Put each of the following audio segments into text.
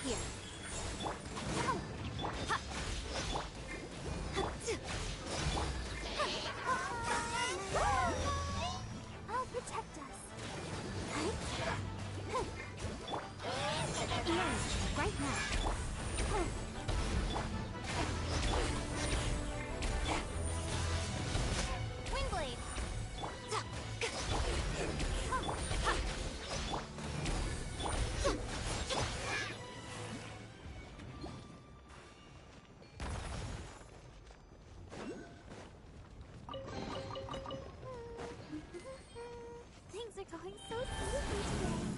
here. I'll protect us. Yeah, right now. Windblade. Things are going so smoothly today.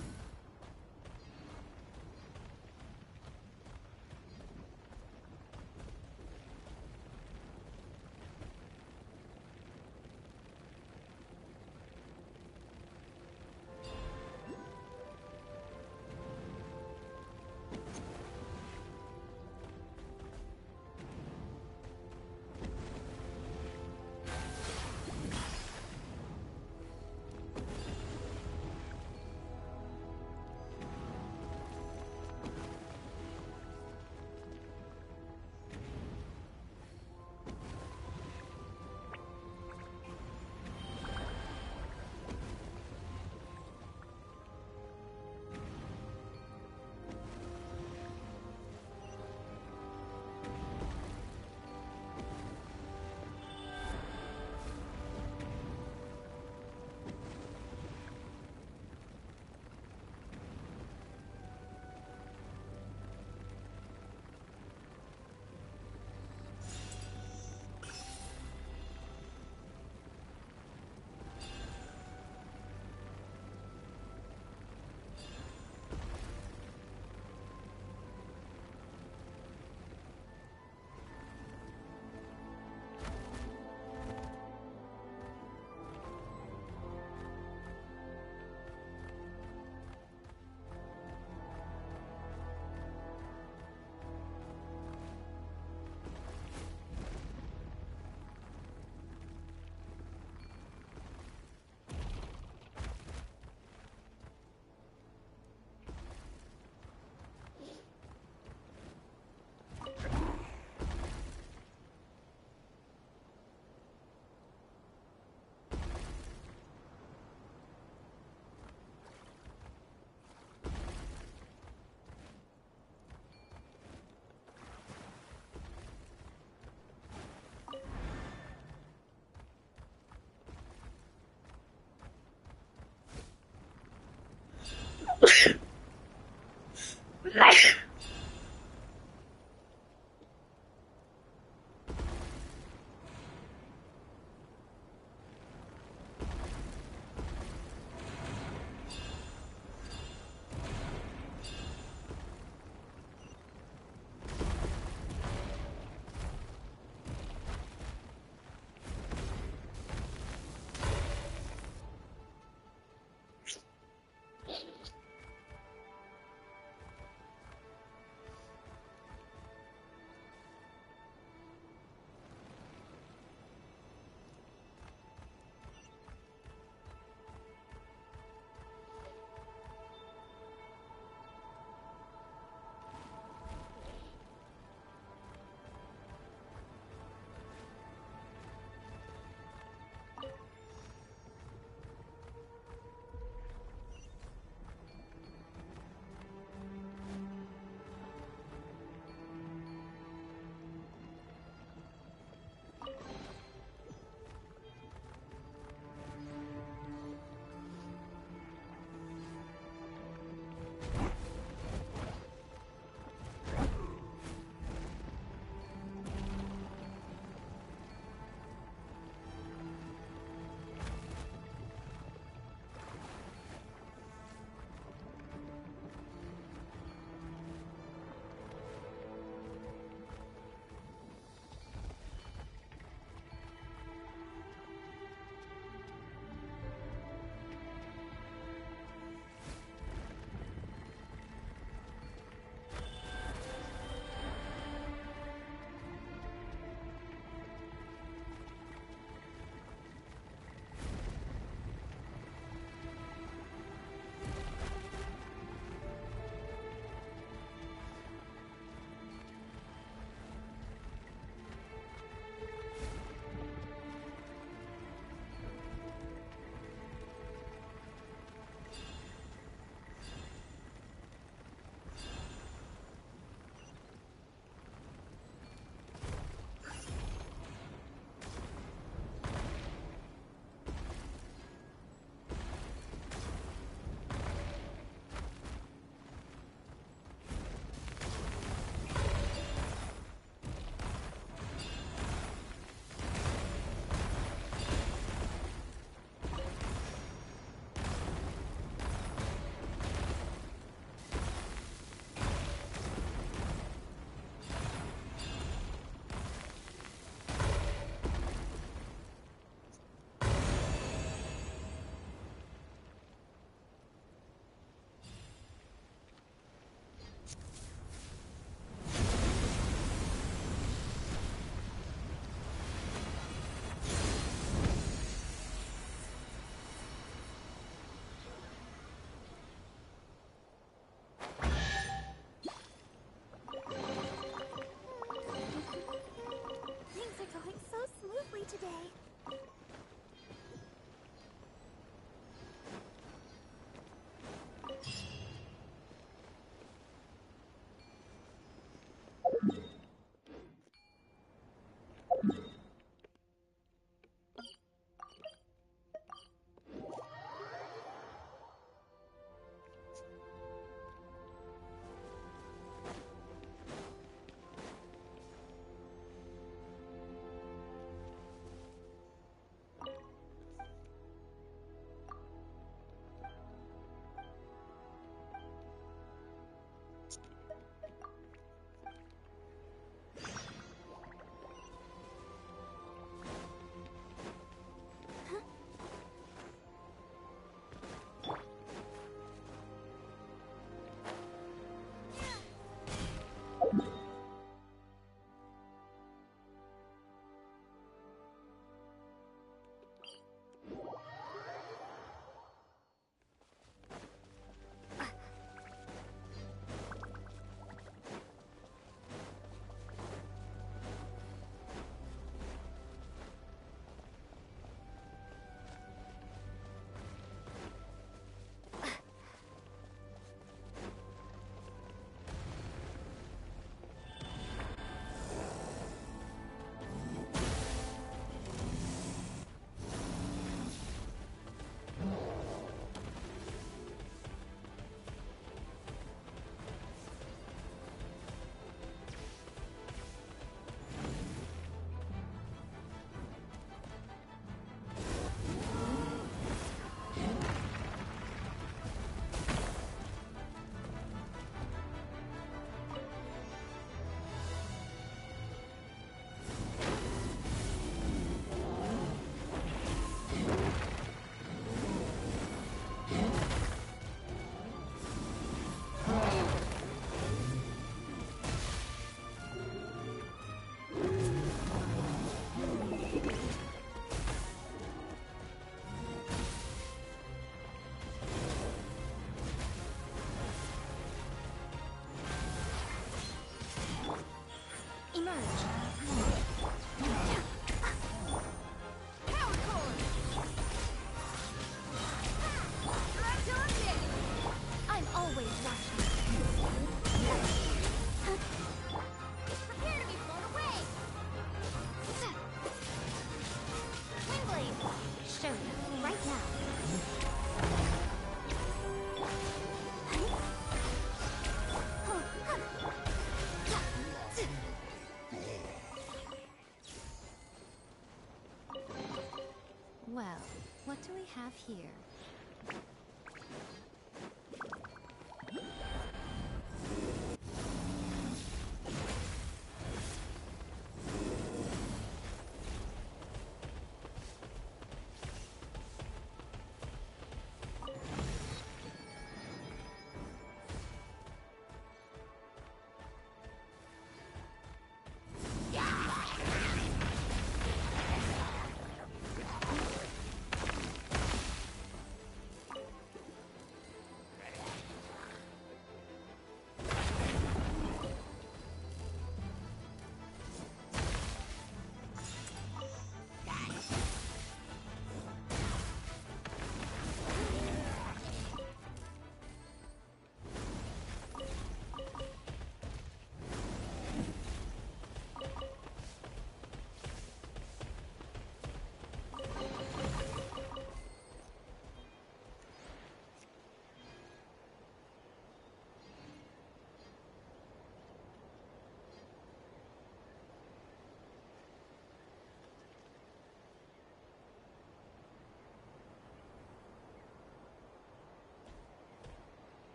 What do we have here?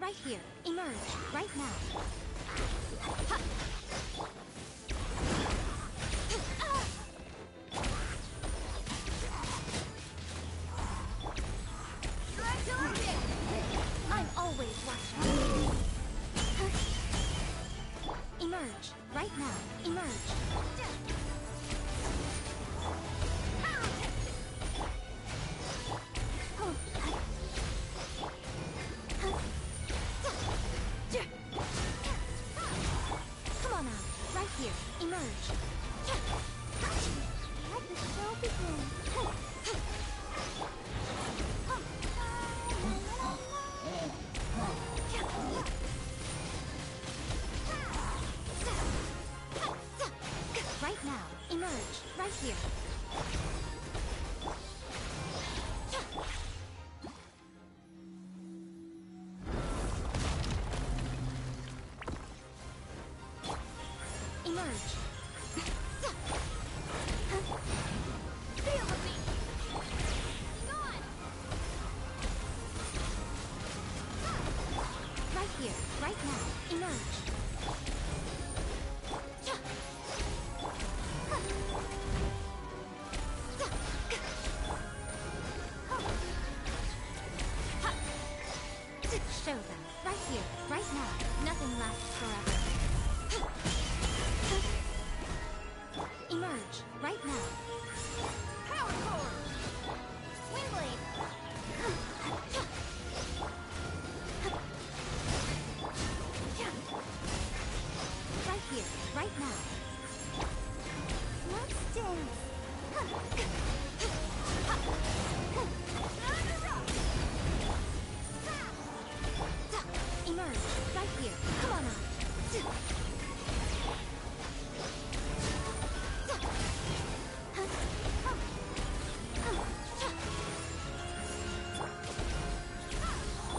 right here. Emerge right now. Ha! I'm always watching. Emerge right now. Emerge. Come on out. Right here. Emerge. Let the show begin. Right now. Emerge. Right here. Emerge. Feel the beat. Hang on. Right here. Right now. Emerge. Show them. Right here. Right now. Nothing lasts forever. Emerge. Right now. Power core. Windblade. Right here. Right now. Let's dance. Emerge. Right here. Come on out.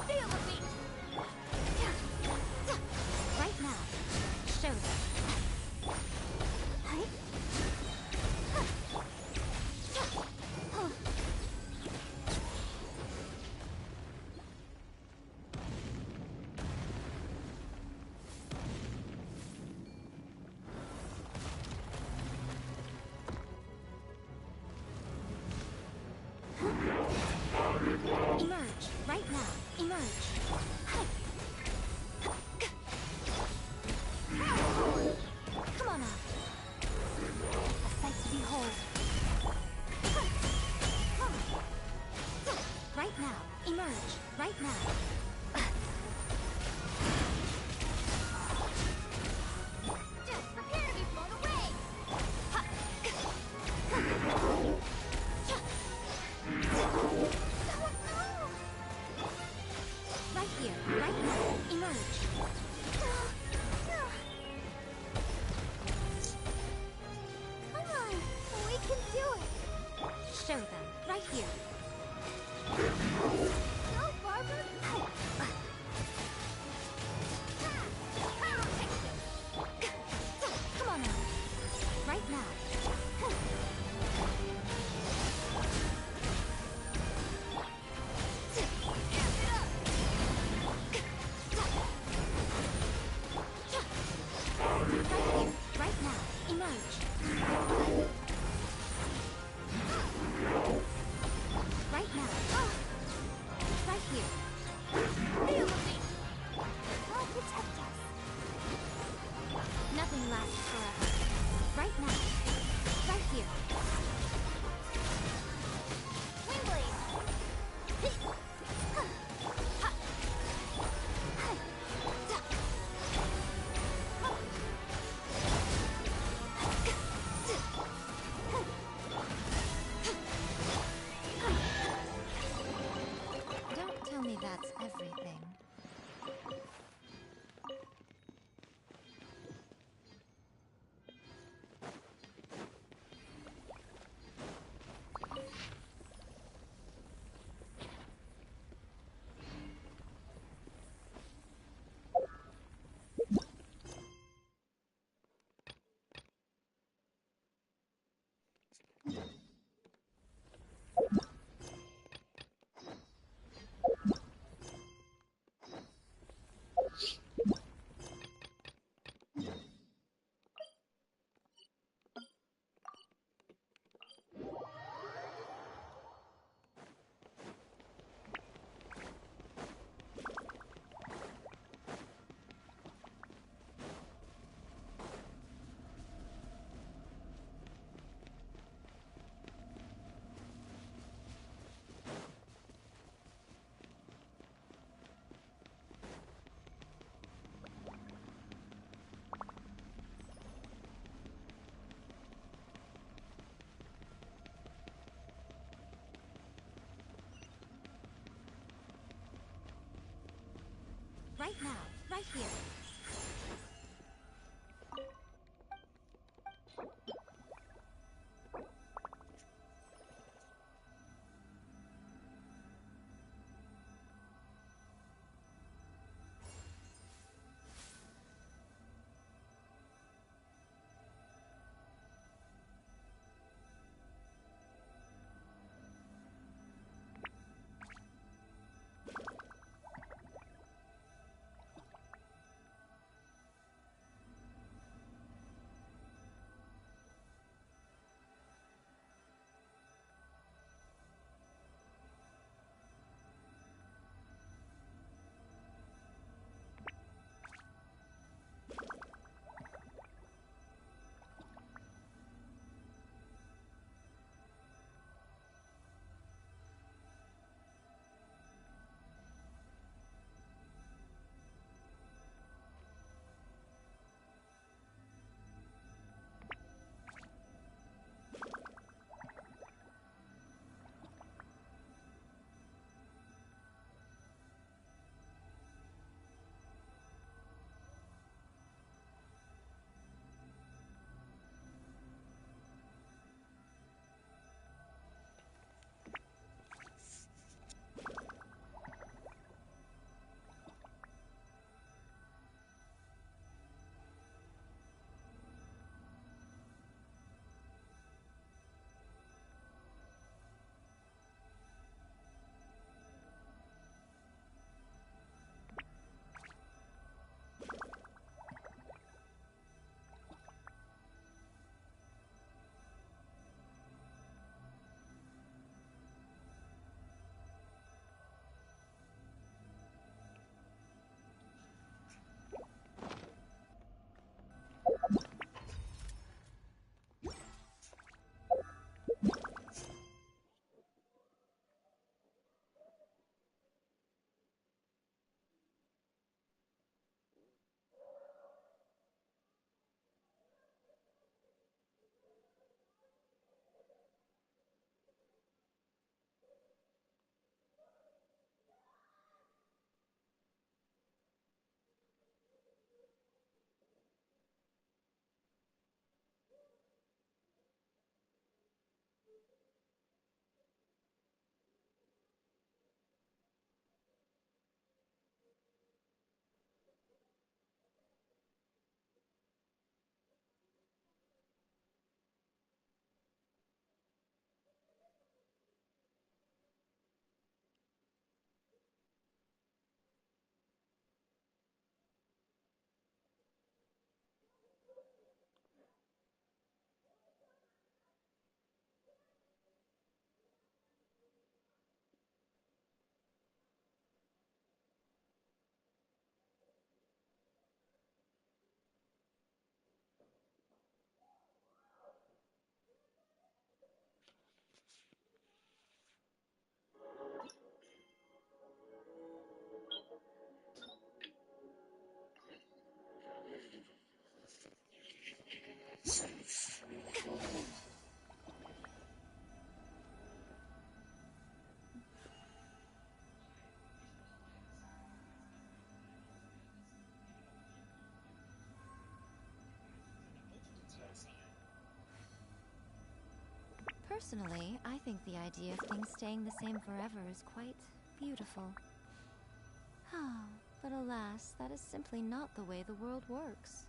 Feel the beat. Right now. Show them. Emerge. Right now. Emerge. Come on out. A sight to behold. Right now. Emerge. Right now. Just prepare to be blown away. Right here. Right now. Emerge. Come on, we can do it. Show them. Right here. Go, Barbara. Come on out. Right now. Right now. Emerge. right now, right here. Personally, I think the idea of things staying the same forever is quite beautiful. But alas, that is simply not the way the world works.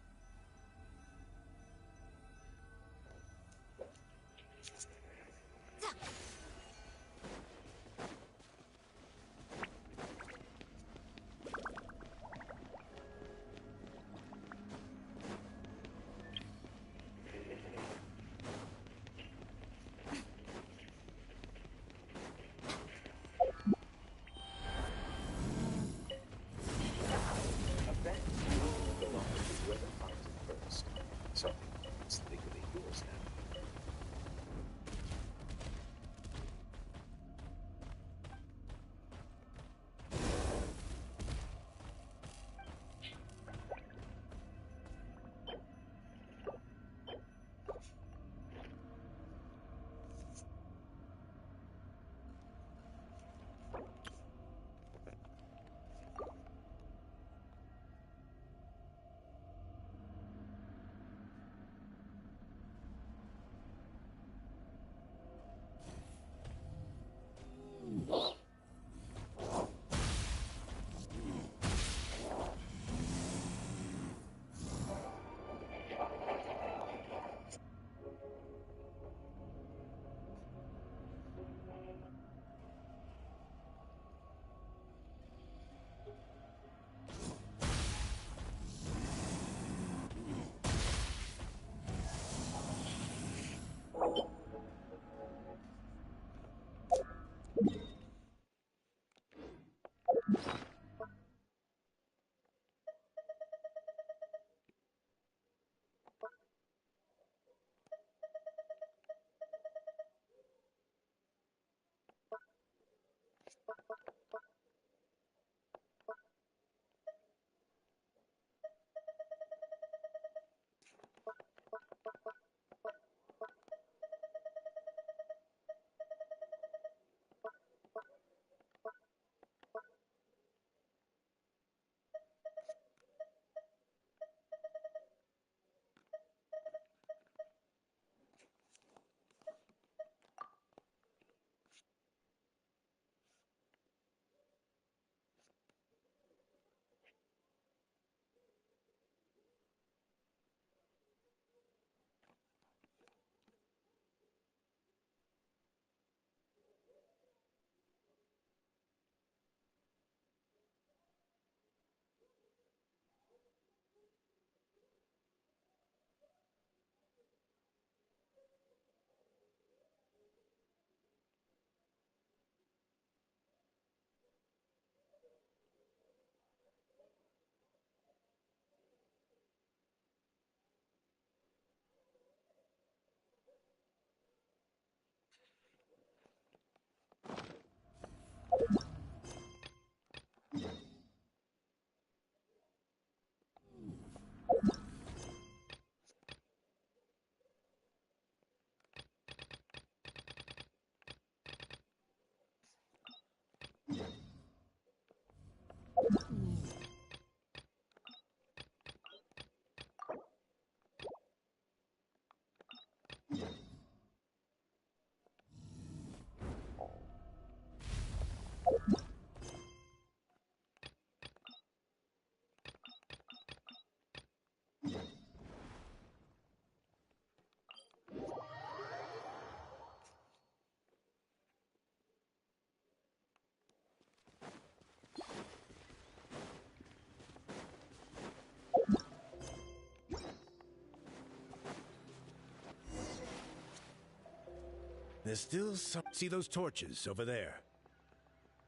There's still some. See those torches over there?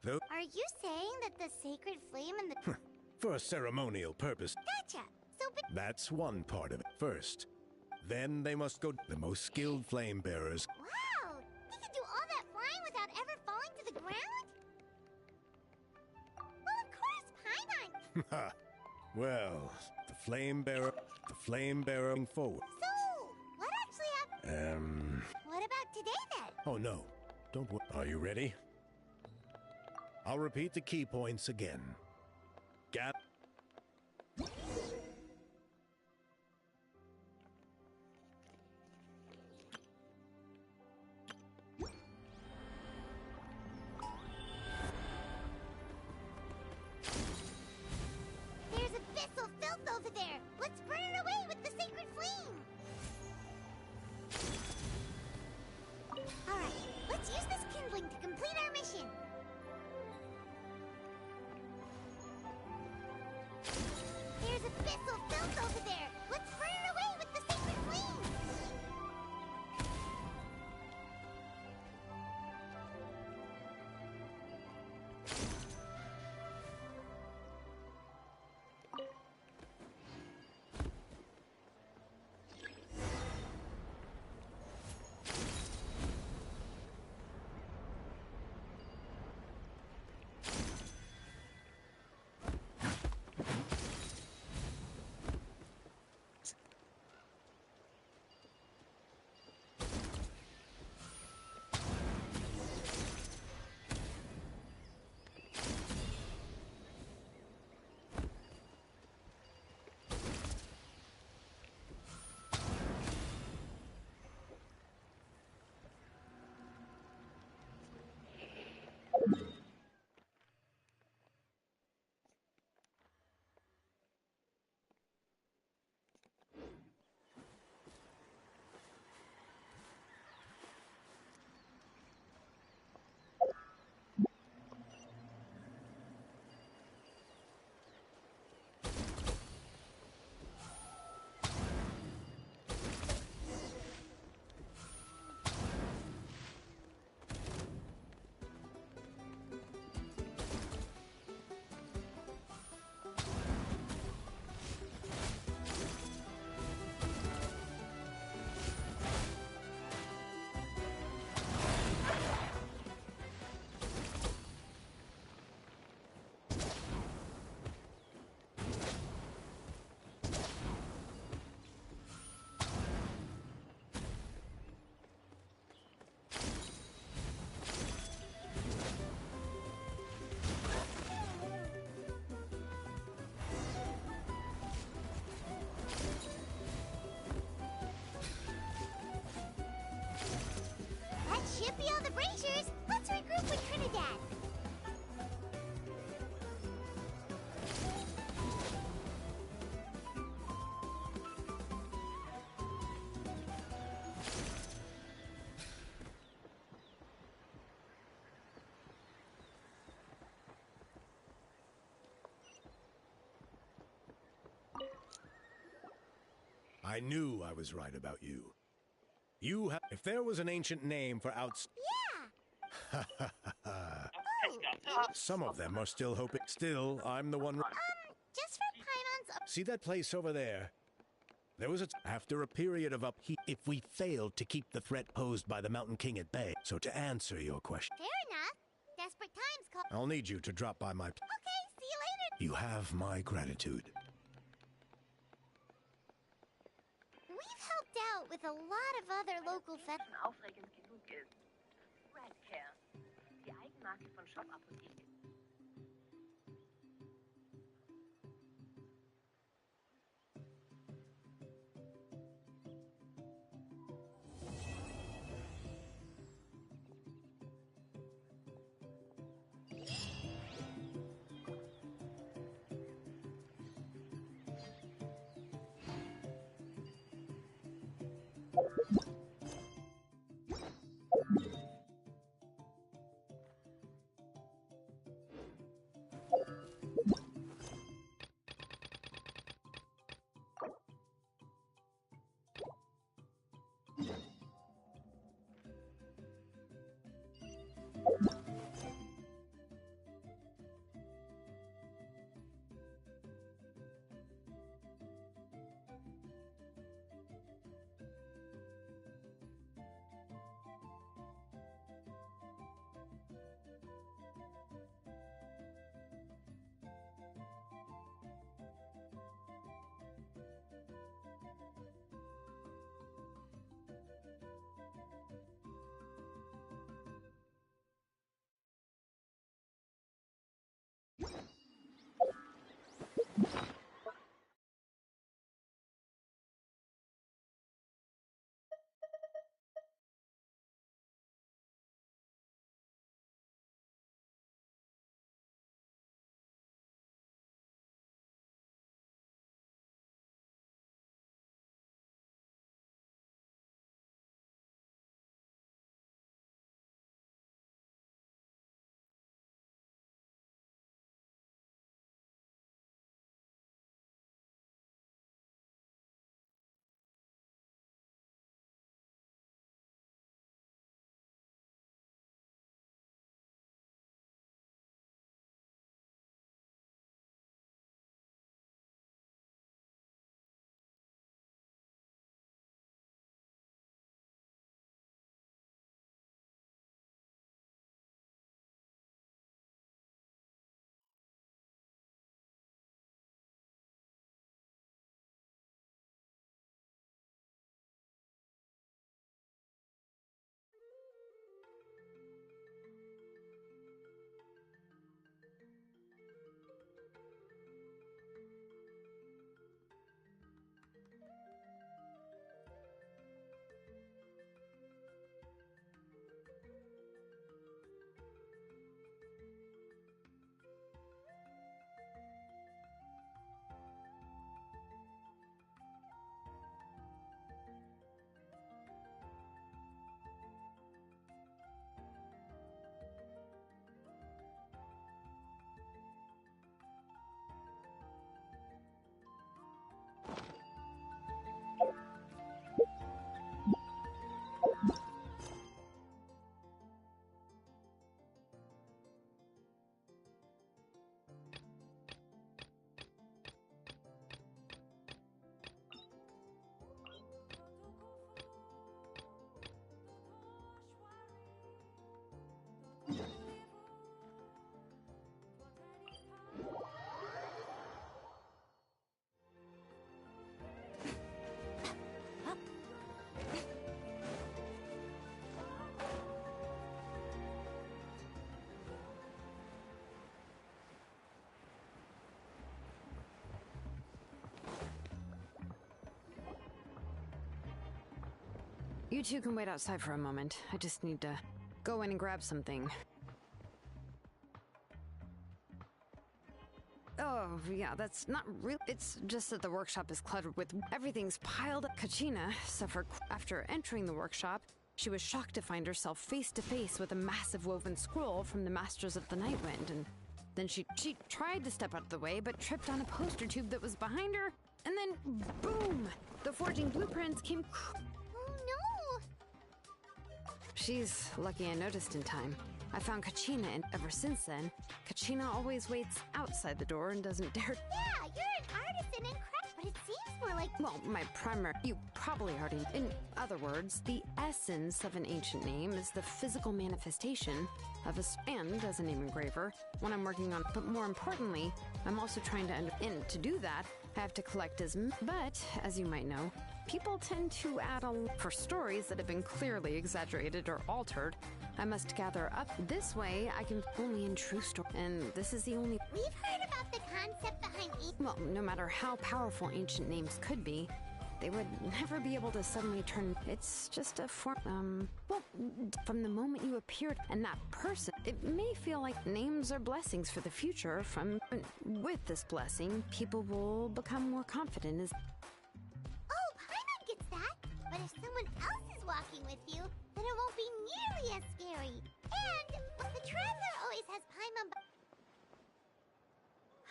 Those Are you saying that the sacred flame and the... for a ceremonial purpose. Gotcha! So, but... That's one part of it. First, then they must go. The most skilled flame bearers. Wow! He can do all that flying without ever falling to the ground? Well, of course, Paimon! Well, the flame bearer forward. So, what actually happened? What about today, then? Oh no, don't worry. Are you ready? I'll repeat the key points again. Gap. There's abyssal filth over there! Let's burn it away with the sacred flame! Alright, let's use this kindling to complete our mission! There's abyssal filth over there! Let's burn it away with the sacred flame! That should be all the braziers! Let's regroup with Trinidad! I knew I was right about you. If there was an ancient name for outs... Yeah! Some of them are still hoping. Still, I'm the one... Just for Paimon's... See that place over there? There was after a period of upheaval, if we failed to keep the threat posed by the Mountain King at bay. So to answer your question... Fair enough. Desperate times call... I'll need you to drop by my... Okay, see you later! You have my gratitude. We've helped out with a lot of other local schon aufregend genug ist. Redcare, die Eigenmarke von Shop Apotheke. You two can wait outside for a moment. I just need to go in and grab something. Oh, yeah, that's not real. It's just that the workshop is cluttered with everything's piled up. Kachina suffered after entering the workshop. She was shocked to find herself face to face with a massive woven scroll from the Masters of the Nightwind, and then she tried to step out of the way, but tripped on a poster tube that was behind her, and then boom! The forging blueprints came. Oh no! She's lucky I noticed in time. I found Kachina, and ever since then, Kachina always waits outside the door and doesn't dare. Yeah, you're an artisan and craft, but it seems more like. Well, my primary. You probably already. In other words, the essence of an ancient name is the physical manifestation of and as a name engraver, when I'm working on. But more importantly, I'm also trying to. And to do that, I have to collect as. But, as you might know, people tend to add for stories that have been clearly exaggerated or altered. I must gather up. This way, I can only in true story. And this is the only. We've heard about the concept behind. Well, no matter how powerful ancient names could be, they would never be able to suddenly turn. It's just a form. Well, from the moment you appeared and that person, it may feel like names are blessings for the future. With this blessing, people will become more confident. Oh, Paimon gets that. But if someone else is walking with you, then it won't be nearly as scary. And the traveler always has Paimon.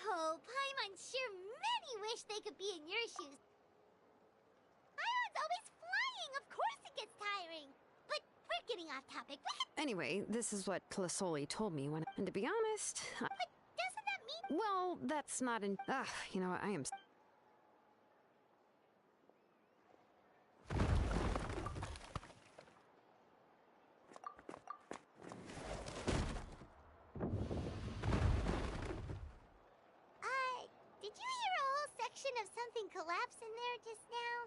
Oh, Paimon sure many wish they could be in your shoes. Paimon's always flying. Of course it gets tiring. But we're getting off topic. Anyway, this is what Kalasoli told me when. And to be honest. But doesn't that mean? Well, that's not in. You know what? I am. Did you hear a whole section of something collapse in there just now?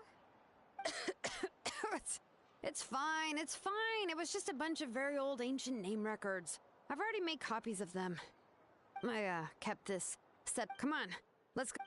It's fine, it's fine. It was just a bunch of very old ancient name records. I've already made copies of them. I, kept this set. Come on, let's go.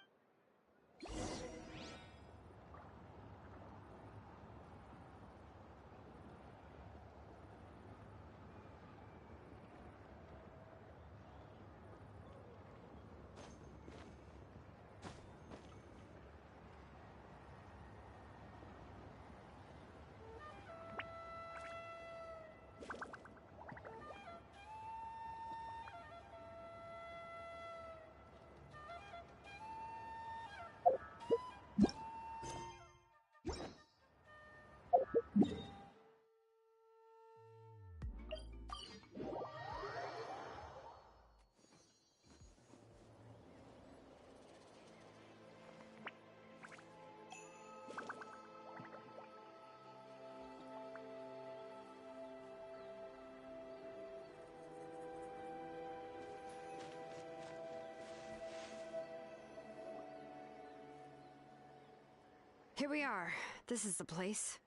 Here we are. This is the place.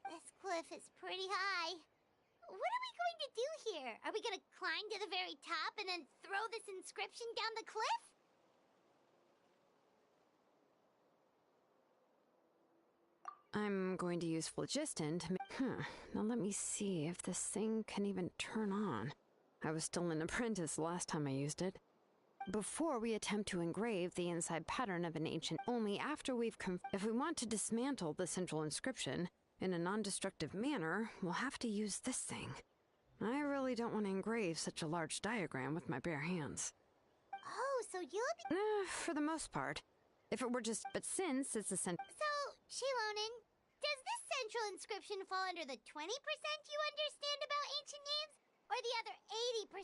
This cliff is pretty high. What are we going to do here? Are we going to climb to the very top and then throw this inscription down the cliff? I'm going to use phlogiston to make. Now let me see if this thing can even turn on. I was still an apprentice last time I used it. Before we attempt to engrave the inside pattern of an ancient, only after we've if we want to dismantle the central inscription in a non-destructive manner, we'll have to use this thing. I really don't want to engrave such a large diagram with my bare hands. Oh, so you'll be... For the most part. If it were just... But since it's a So, Shilonen, does this central inscription fall under the 20% you understand about ancient names? Or the other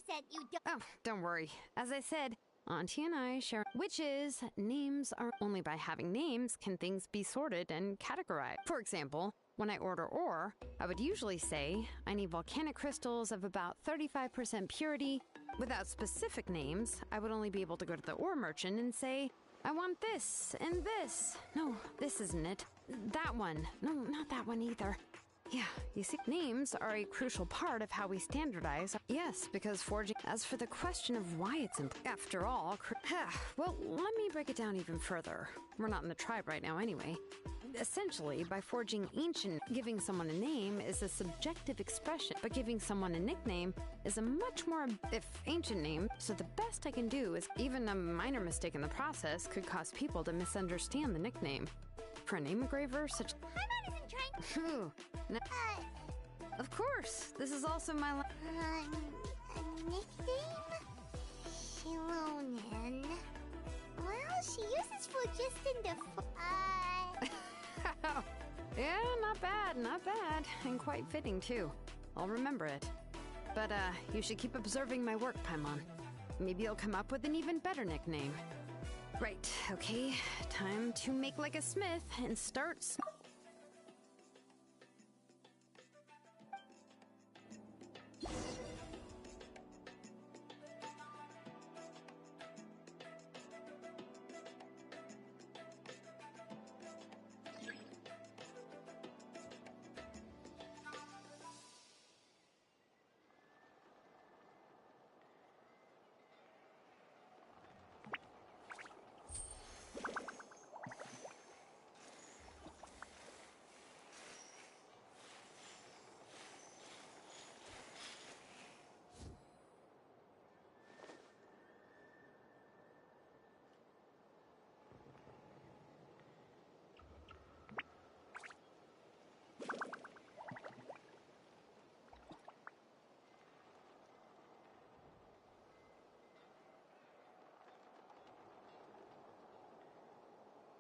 80% you don't? Oh, don't worry. As I said, Auntie and I share, which is, names are only by having names can things be sorted and categorized. For example, when I order ore, I would usually say, I need volcanic crystals of about 35% purity. Without specific names, I would only be able to go to the ore merchant and say, I want this and this. No, this isn't it. That one. No, not that one either. Yeah, you see, names are a crucial part of how we standardize. Yes, because forging. As for the question of why it's important, after all, well, let me break it down even further. We're not in the tribe right now anyway. Essentially, by forging ancient, giving someone a name is a subjective expression, but giving someone a nickname is a much more, if ancient name. So the best I can do is even a minor mistake in the process could cause people to misunderstand the nickname. For a name engraver, such. Paimon isn't trying. No, of course, this is also my. A nickname? Shilonen. Well, she uses phlogiston to. Yeah, not bad, and quite fitting too. I'll remember it. But you should keep observing my work, Paimon. Maybe you'll come up with an even better nickname. Right, okay, time to make like a smith and start.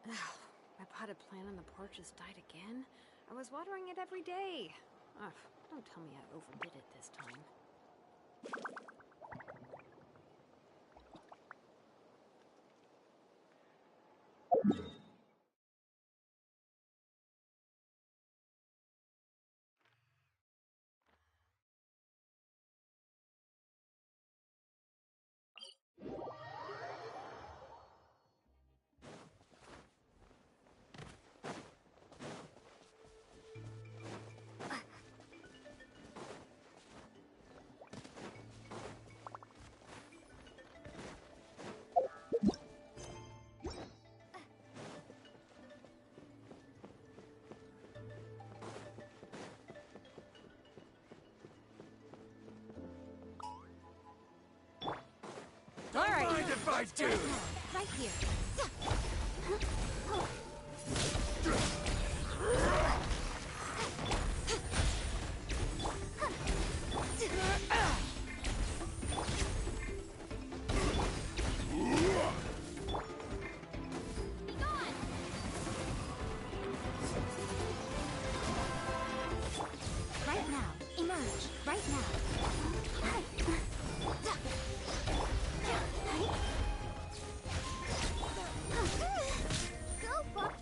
My potted plant on the porch has died again. I was watering it every day. Ugh, don't tell me I overdid it this time. All right. Mind if I do? Right here. Right now. Emerge. Right now. Go, Bob.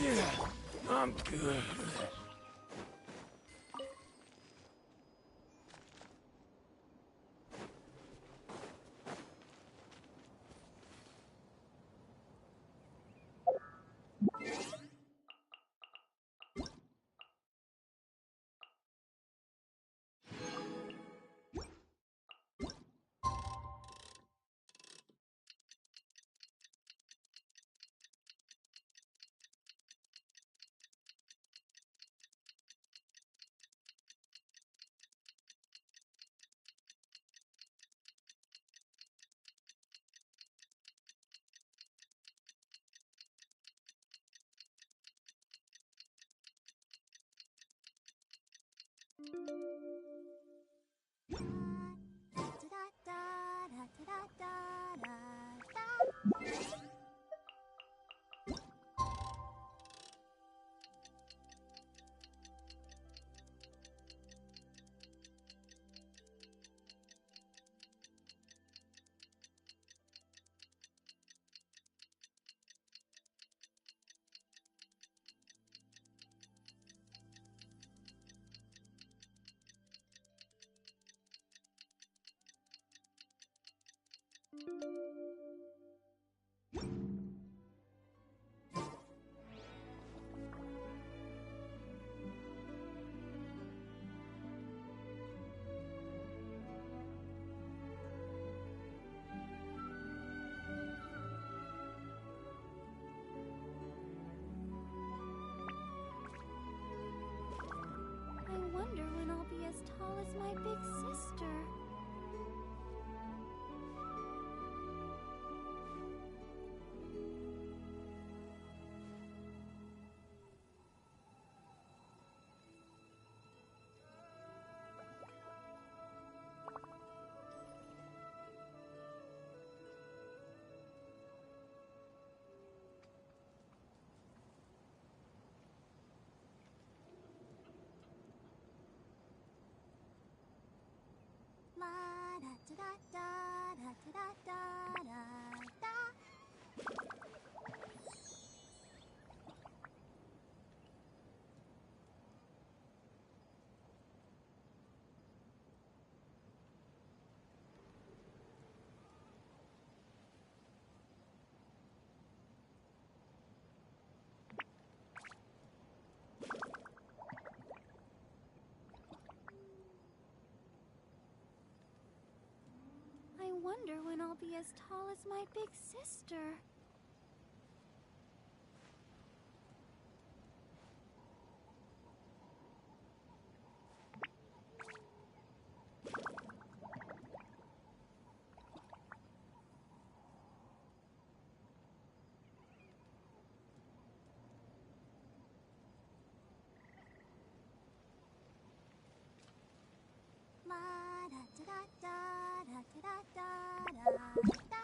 Yeah, I'm good. I wonder when I'll be as tall as my big sister. La da da da da da da da da.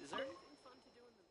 Is there anything fun to do in the...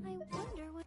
I wonder what...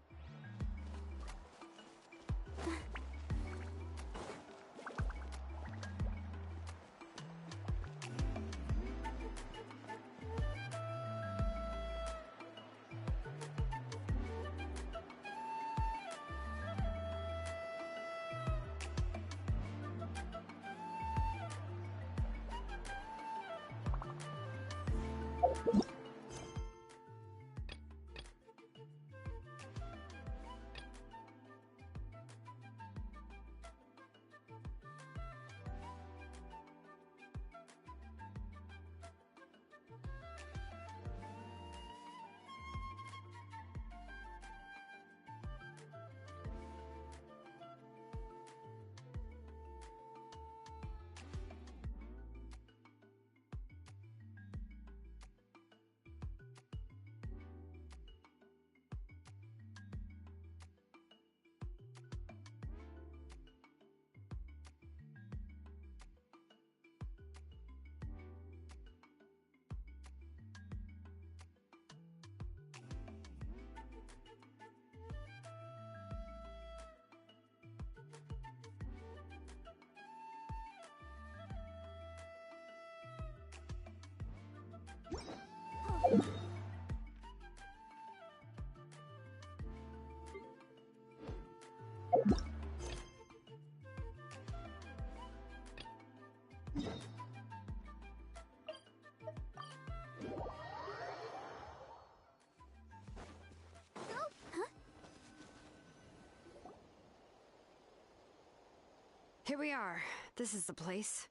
Here we are. This is the place.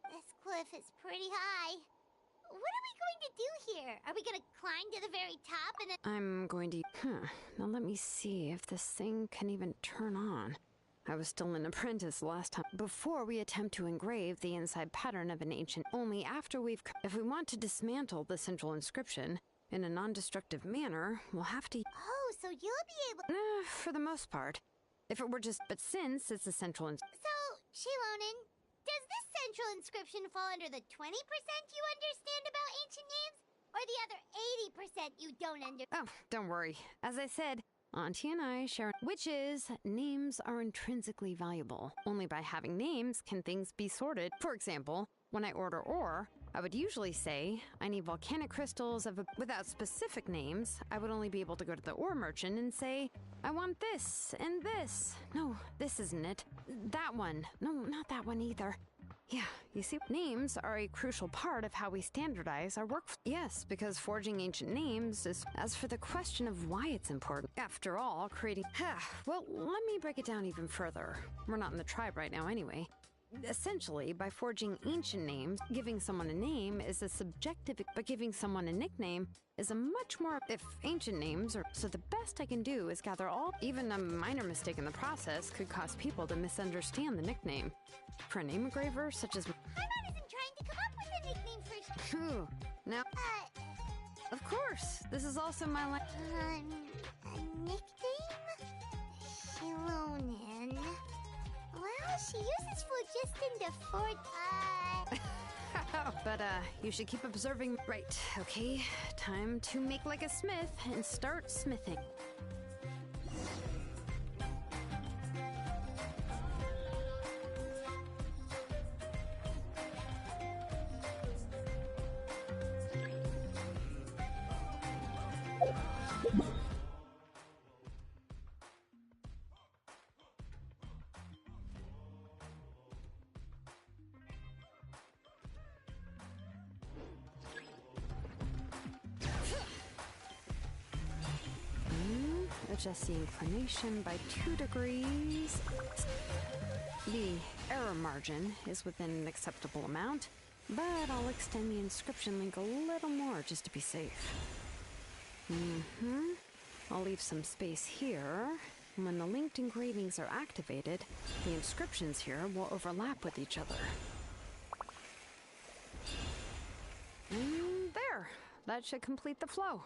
This cliff is pretty high. What are we going to do here? Are we going to climb to the very top and then... I'm going to... Now let me see if this thing can even turn on. I was still an apprentice last time. Before we attempt to engrave the inside pattern of an ancient, only after if we want to dismantle the central inscription in a non-destructive manner, we'll have to... Oh, so you'll be able... For the most part. If it were just... But since it's a central... So, Shilonen, does this central inscription fall under the 20% you understand about ancient names? Or the other 80% you don't understand? Oh, don't worry. As I said, Auntie and I share... Which is, names are intrinsically valuable. Only by having names can things be sorted. For example, when I order ore, I would usually say, I need volcanic crystals without specific names. I would only be able to go to the ore merchant and say, I want this and this. No, this isn't it. That one. No, not that one either. Yeah, you see, names are a crucial part of how we standardize our work. Yes, because forging ancient names is... As for the question of why it's important, after all, creating... Well, let me break it down even further. We're not in the tribe right now anyway. Essentially, by forging ancient names, giving someone a name is a subjective, but giving someone a nickname is a much more... If ancient names are... So the best I can do is gather all... Even a minor mistake in the process could cause people to misunderstand the nickname. For a name engraver, such as... Paimon isn't trying to come up with a nickname for... Ooh, now... Of course, this is also my... A nickname? Shilonen. Well, she uses phlogiston to forge... But, you should keep observing... Right, okay. Time to make like a smith and start smithing. Adjust the inclination by 2 degrees. The error margin is within an acceptable amount, but I'll extend the inscription link a little more just to be safe. I'll leave some space here. When the linked engravings are activated, the inscriptions here will overlap with each other. And there! That should complete the flow.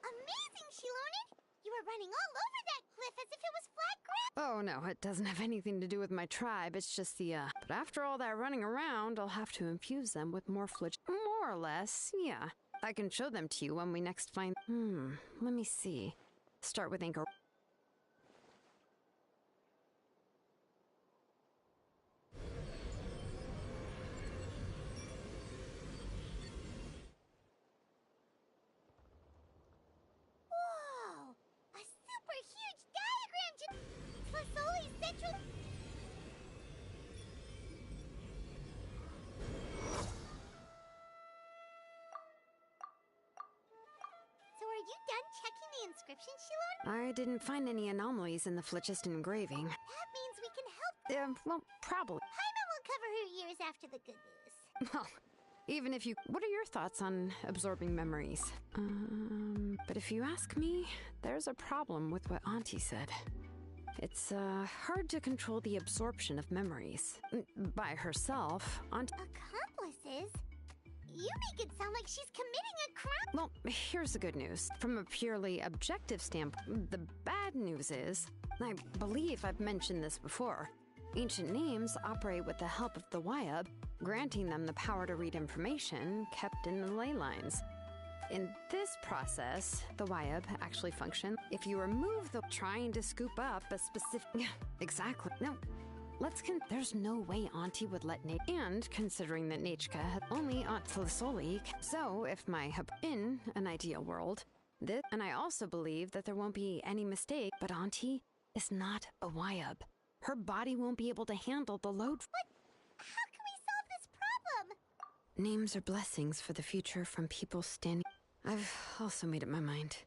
Amazing, Shilonen! You were running all over that cliff as if it was flat ground! Oh no, it doesn't have anything to do with my tribe, it's just the, But after all that running around, I'll have to infuse them with more more or less, yeah. I can show them to you when we next find... let me see. Start with anchor... Whoa! A super huge diagram! Fasoli's central... So are you done checking the inscription, Shilonen? I didn't find any anomalies in the phlogiston engraving. That means we can help... Well, probably. Paimon will cover her ears after the good news. Well, even if you... What are your thoughts on absorbing memories? But if you ask me, there's a problem with what Auntie said. It's, hard to control the absorption of memories. By herself, Auntie... Accomplices? You make it sound like she's committing a crime. Well, here's the good news. From a purely objective standpoint, the bad news is, I believe I've mentioned this before, ancient names operate with the help of the Wyab, granting them the power to read information kept in the ley lines. In this process, the Wyab actually function if you remove the trying to scoop up a specific... Exactly. No. There's no way Auntie would let Nate... And considering that Nachka had only Aunt Tlisoli, so if my... In an ideal world, this... And I also believe that there won't be any mistake, but Auntie is not a Wyab. Her body won't be able to handle the load... What? How can we solve this problem? Names are blessings for the future from people standing... I've also made up my mind.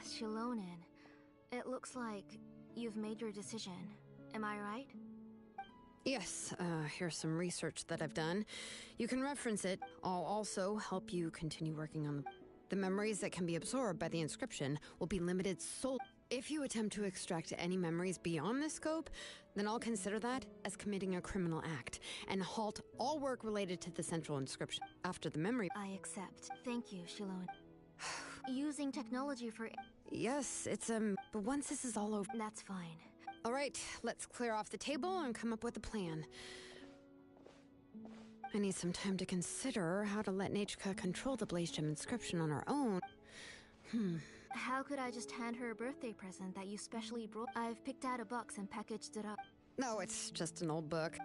Shilonen, it looks like you've made your decision. Am I right? Yes, here's some research that I've done. You can reference it. I'll also help you continue working on the memories that can be absorbed by the inscription will be limited solely. If you attempt to extract any memories beyond this scope, then I'll consider that as committing a criminal act and halt all work related to the central inscription. After the memory... I accept. Thank you, Shilonen. Using technology for... Yes, but once this is all over... That's fine. All right, let's clear off the table and come up with a plan. I need some time to consider how to let Nachka control the Blaze Gem inscription on her own. How could I just hand her a birthday present that you specially brought? I've picked out a box and packaged it up. No, it's just an old book.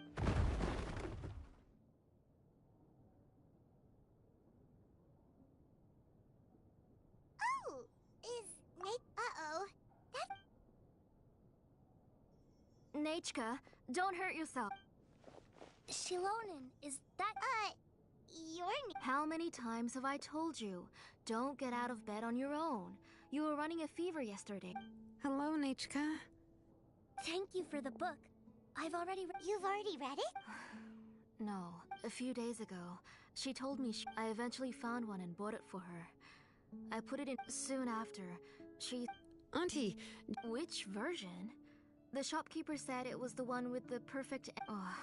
Oh, is Nate? Uh-oh. Nachka, don't hurt yourself. Shilonen, is that, your name? How many times have I told you? Don't get out of bed on your own. You were running a fever yesterday. Hello, Nachka. Thank you for the book. You've already read it? No, a few days ago. She told me I eventually found one and bought it for her. I put it in soon after. Auntie! Which version? The shopkeeper said it was the one with the perfect... Oh,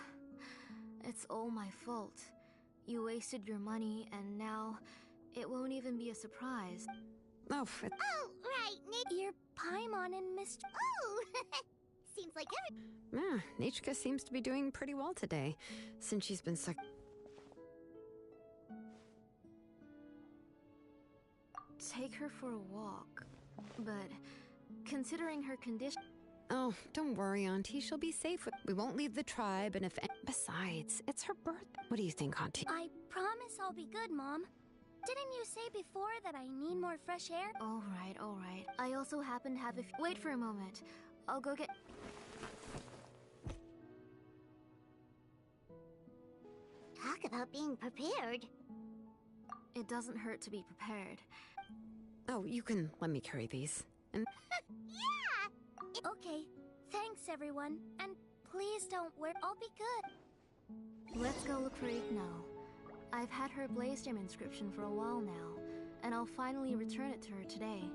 it's all my fault. You wasted your money, and now it won't even be a surprise. Oh, Oh, right, You're Paimon and Mr... Oh! Seems like Nachka seems to be doing pretty well today, since she's been stuck... Take her for a walk. But, considering her condition... Oh, don't worry, Auntie. She'll be safe. We won't leave the tribe, and if... Besides, it's her birthday. What do you think, Auntie? I promise I'll be good, Mom. Didn't you say before that I need more fresh air? All right. I also happen to have Wait for a moment. I'll go get... Talk about being prepared. It doesn't hurt to be prepared. Oh, you can let me carry these. And... Yeah! Okay. Thanks, everyone. And please don't worry. I'll be good. Let's go look for Igno. I've had her Blaze Gem inscription for a while now, and I'll finally return it to her today.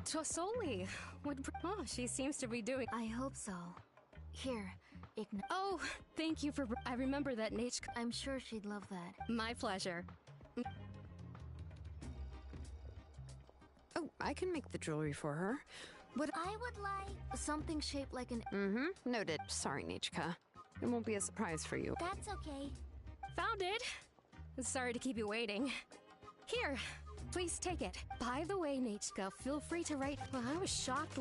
Tosoli, she seems to be doing... I hope so. Here, Igno. Oh, thank you for... I remember that Nachka... I'm sure she'd love that. My pleasure. Oh, I can make the jewelry for her. What... I would like... Something shaped like an... Noted. Sorry, Nachka. It won't be a surprise for you. That's okay. Found it. Sorry to keep you waiting. Here, please take it. By the way, Nachka, feel free to write... Well, I was shocked.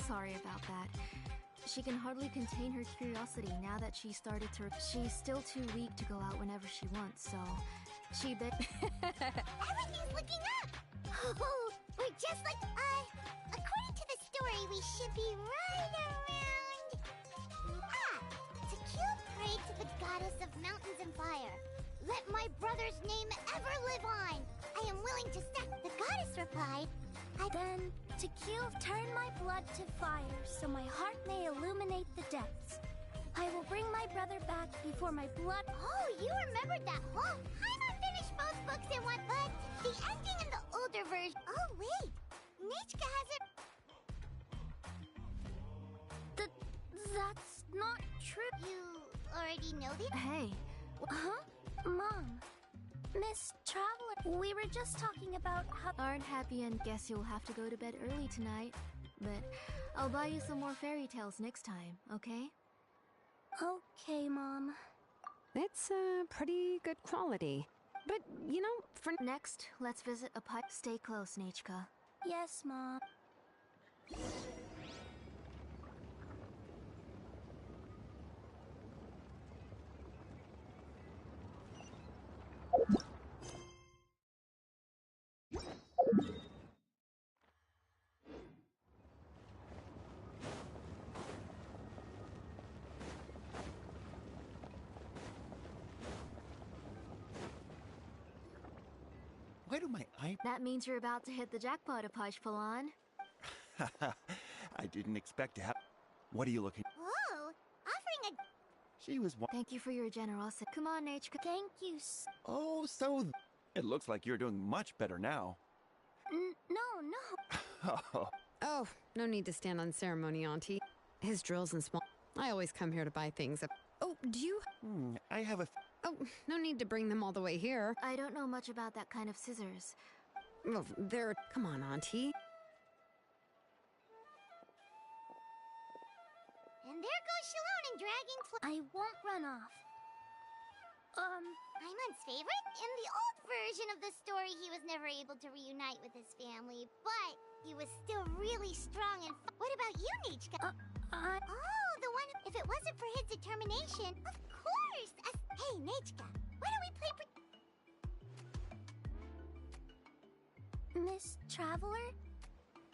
Sorry about that. She can hardly contain her curiosity now that she started to... She's still too weak to go out whenever she wants, so... She bet... Everything's looking up! Oh, we're just like... according to the story, we should be right around... To kill pray to the goddess of mountains and fire. Let my brother's name ever live on. I am willing to sack... The goddess replied, Then, to kill, turn my blood to fire, so my heart may illuminate the depths. I will bring my brother back before my blood... Oh, you remembered that whole time books and what, but the ending in the older version. Oh, wait. Nichka has it. That's not true. You already know the. Hey, Huh? Mom. Miss Traveler. We were just talking about how. aren't happy and guess you'll have to go to bed early tonight. But I'll buy you some more fairy tales next time, okay? Okay, Mom. It's pretty good quality. But, you know, for Next, let's visit a pipe. Stay close, Nichka. Yes, Mom. Why do my eye... That means you're about to hit the jackpot, Apashpalan. I didn't expect to have... What are you looking... Whoa! Offering a. She was... Thank you for your generosity. Come on, Nichka. Thank you. Oh, so... It looks like you're doing much better now. No. Oh, no need to stand on ceremony, Auntie. His drills and small. I always come here to buy things. Oh, do you? I have a... Oh, no need to bring them all the way here. I don't know much about that kind of scissors. Well, they're... Come on, Auntie. And there goes Shalon and dragging. I won't run off. Paimon's favorite? In the old version of the story, he was never able to reunite with his family, but he was still really strong and. What about you, Nichka? Oh, the one. If it wasn't for his determination, of course. Hey, Nichka, why don't we play? Miss Traveler,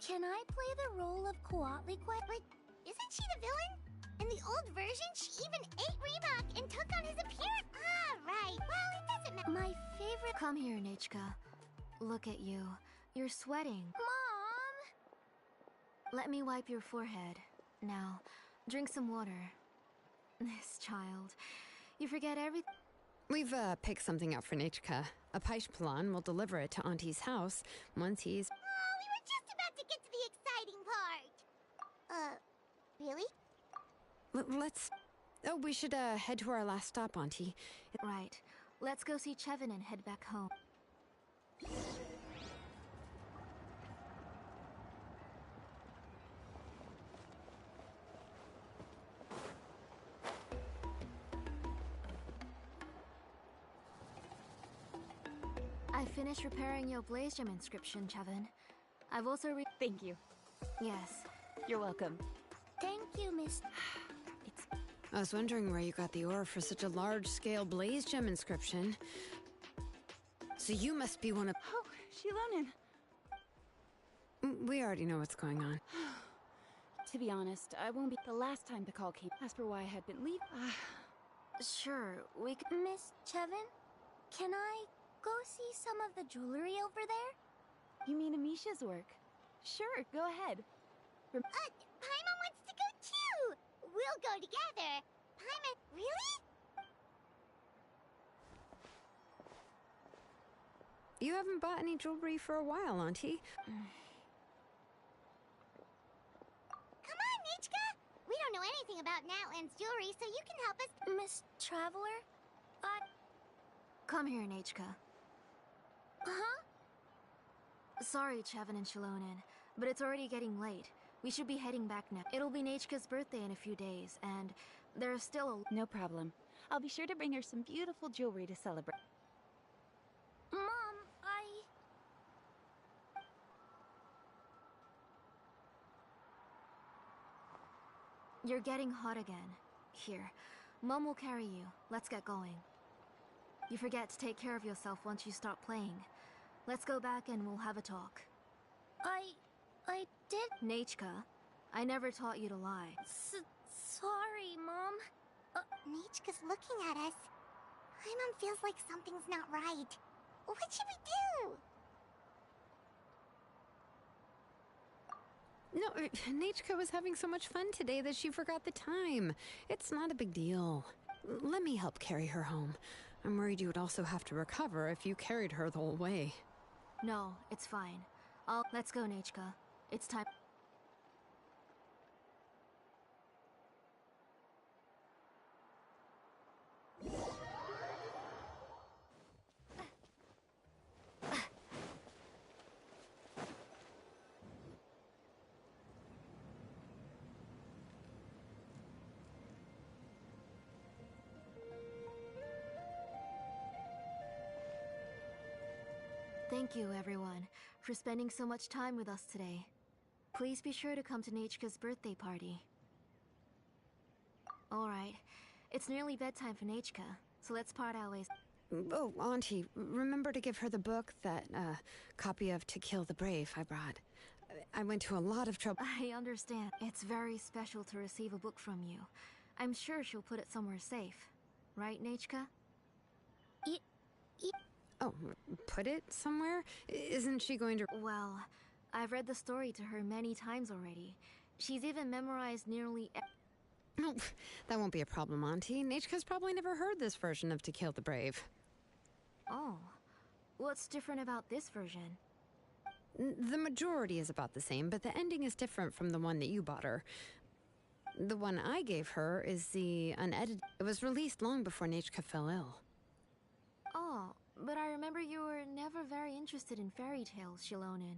can I play the role of Coatlicue? But isn't she the villain? In the old version, she even ate Reebok and took on his appearance. Ah, right. Well, it doesn't matter. My favorite. Come here, Nichka. Look at you. You're sweating. Mom! Let me wipe your forehead. Now, drink some water. This child. You forget everything. We've picked something up for Nichka. A Paishpalan will deliver it to Auntie's house once he's... Oh, we were just about to get to the exciting part. Really? Let's... Oh, we should head to our last stop, Auntie. Right. Let's go see Chevin and head back home. I finished repairing your blaze gem inscription, Chevin. I've also Thank you. Yes. You're welcome. Thank you, Miss. I was wondering where you got the ore for such a large-scale blaze gem inscription. So you must be one of... Oh, Shilonin. We already know what's going on. To be honest, I won't be the last time the call came. As for why I had been leaving. Sure, we could... Miss Chevin, can I go see some of the jewelry over there? You mean Amisha's work? Sure, go ahead. Paimon wants to go too! We'll go together! Paimon, really? You haven't bought any jewelry for a while, Auntie. Come on, Nichka! We don't know anything about Natlan's jewelry, so you can help us. Miss Traveler? Come here, Nichka. Huh? Sorry, Chevin and Shilonin, but it's already getting late. We should be heading back now. It'll be Nichka's birthday in a few days, and there's still a... No problem. I'll be sure to bring her some beautiful jewelry to celebrate. Mom, You're getting hot again. Here, Mom will carry you. Let's get going. You forget to take care of yourself once you start playing. Let's go back and we'll have a talk. I did... Nichka, I never taught you to lie. Sorry, Mom. Nichka's looking at us. Paimon feels like something's not right. What should we do? No, Nichka was having so much fun today that she forgot the time. It's not a big deal. Let me help carry her home. I'm worried you would also have to recover if you carried her the whole way. No, it's fine. Let's go, Nechka. It's time. Thank you, everyone, for spending so much time with us today. Please be sure to come to Nechka's birthday party. Alright, it's nearly bedtime for Nechka, so let's part our ways. Oh, Auntie, remember to give her the book, that copy of To Kill the Brave I brought. I went to a lot of trouble. I understand. It's very special to receive a book from you. I'm sure she'll put it somewhere safe. Right, Nechka? Oh, put it somewhere? Isn't she going to... Well, I've read the story to her many times already. She's even memorized nearly... No, that won't be a problem, Auntie. Nechka's probably never heard this version of To Kill the Brave. Oh. What's different about this version? The majority is about the same, but the ending is different from the one that you bought her. The one I gave her is the unedited... It was released long before Nechka fell ill. Oh, but I remember you were never very interested in fairy tales, Shilonin.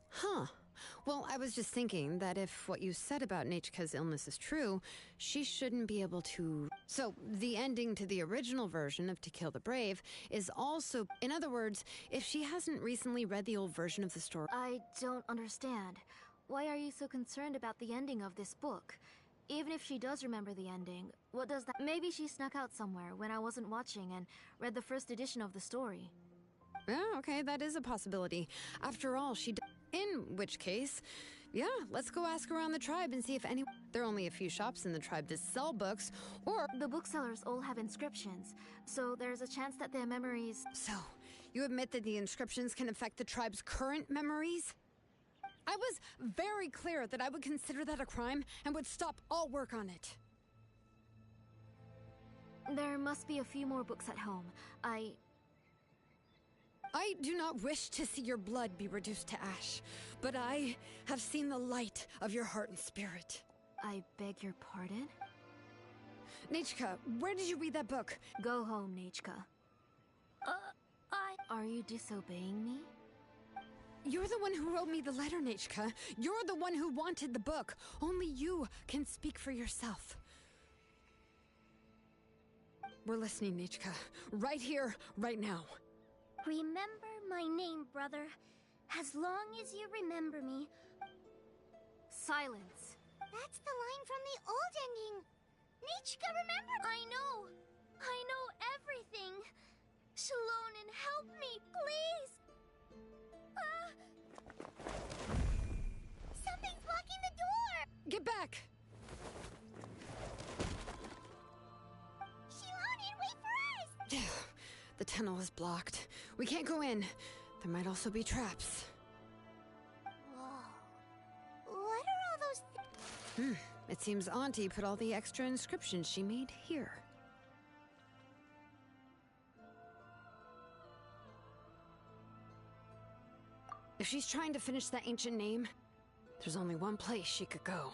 Huh. Well, I was just thinking that if what you said about Nechka's illness is true, she shouldn't be able to... So, the ending to the original version of To Kill the Brave is also... In other words, if she hasn't recently read the old version of the story... I don't understand. Why are you so concerned about the ending of this book? Even if she does remember the ending, what does that... Maybe she snuck out somewhere when I wasn't watching and read the first edition of the story. Oh, okay, that is a possibility. After all, in which case, yeah, let's go ask around the tribe and see if any... There are only a few shops in the tribe that sell books, or... The booksellers all have inscriptions, so there's a chance that their memories... So, you admit that the inscriptions can affect the tribe's current memories? I was very clear that I would consider that a crime and would stop all work on it. There must be a few more books at home. I do not wish to see your blood be reduced to ash, but I have seen the light of your heart and spirit. I beg your pardon? Nechka, where did you read that book? Go home, Nechka. Are you disobeying me? You're the one who wrote me the letter, Nechka. You're the one who wanted the book. Only you can speak for yourself. We're listening, Nechka. Right here, right now. Remember my name, brother. As long as you remember me. Silence. That's the line from the old ending. Nechka, remember? I know everything. Shilonin, help me, please. Something's blocking the door. Get back. Shilonin, wait for us. The tunnel is blocked. We can't go in. There might also be traps. Whoa. What are all those It seems Auntie put all the extra inscriptions she made here. If she's trying to finish that ancient name, there's only one place she could go.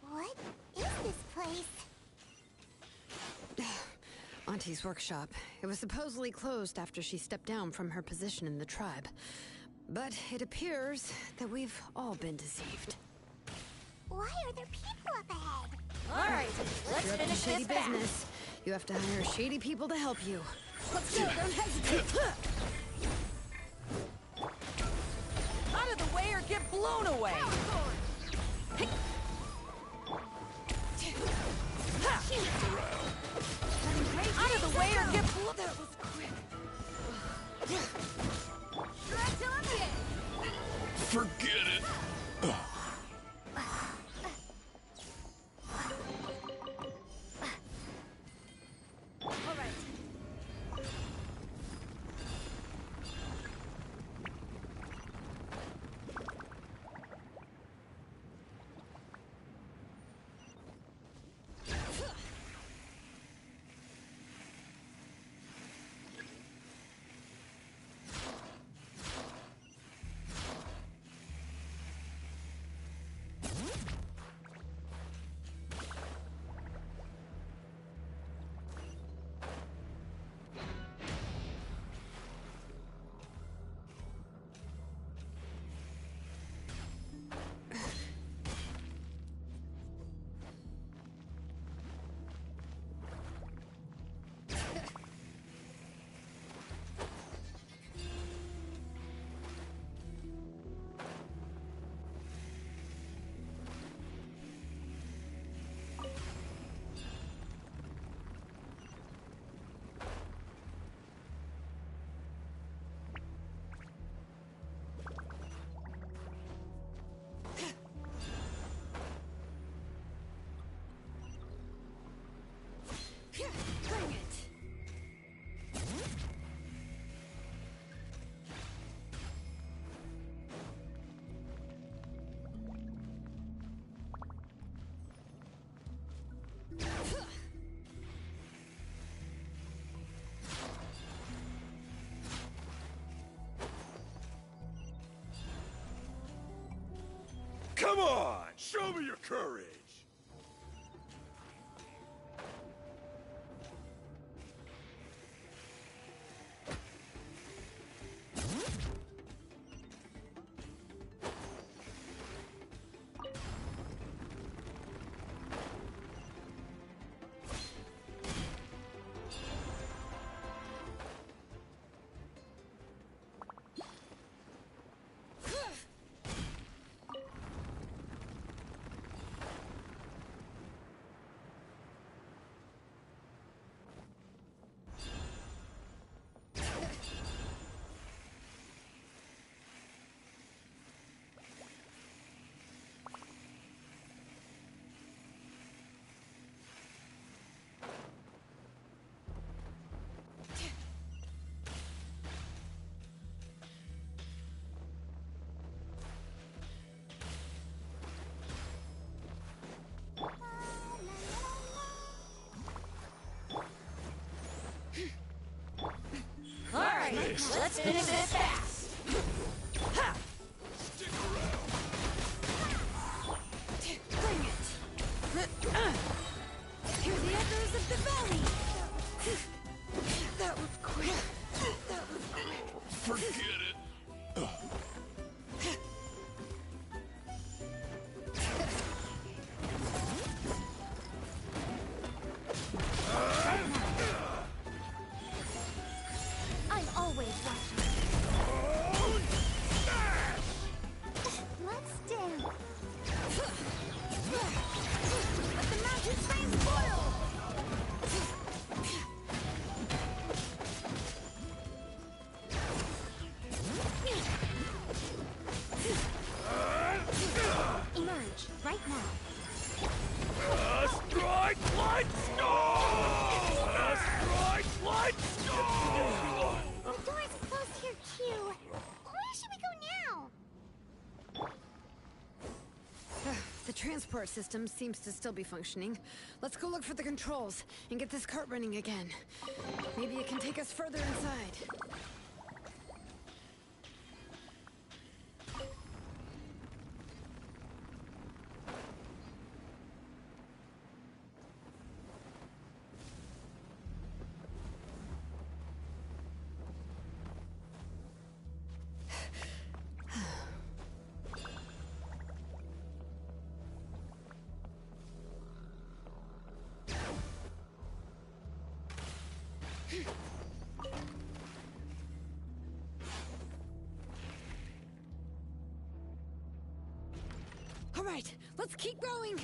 What is this place? Auntie's workshop. It was supposedly closed after she stepped down from her position in the tribe. But it appears that we've all been deceived. Why are there people up ahead? All right, let's You're up to finish shady this fast. business. You have to hire shady people to help you. Let's go, don't hesitate. Out of the way or get blown away! Out of the way or get blown... That was quick. Out Forget it. Bring it! Come on! Show me your courage! Let's finish this fast! Ha! Stick around! Bring it! Hear the echoes of the valley! That was quick! That was quick! Forget it! I'm always watching. Let's dance. Let the mountain flames boil! Emerge right now. Strike light storm! Strike light storm! The door's closed here too. Where should we go now? The transport system seems to still be functioning. Let's go look for the controls and get this cart running again. Maybe it can take us further inside. All right, let's keep going.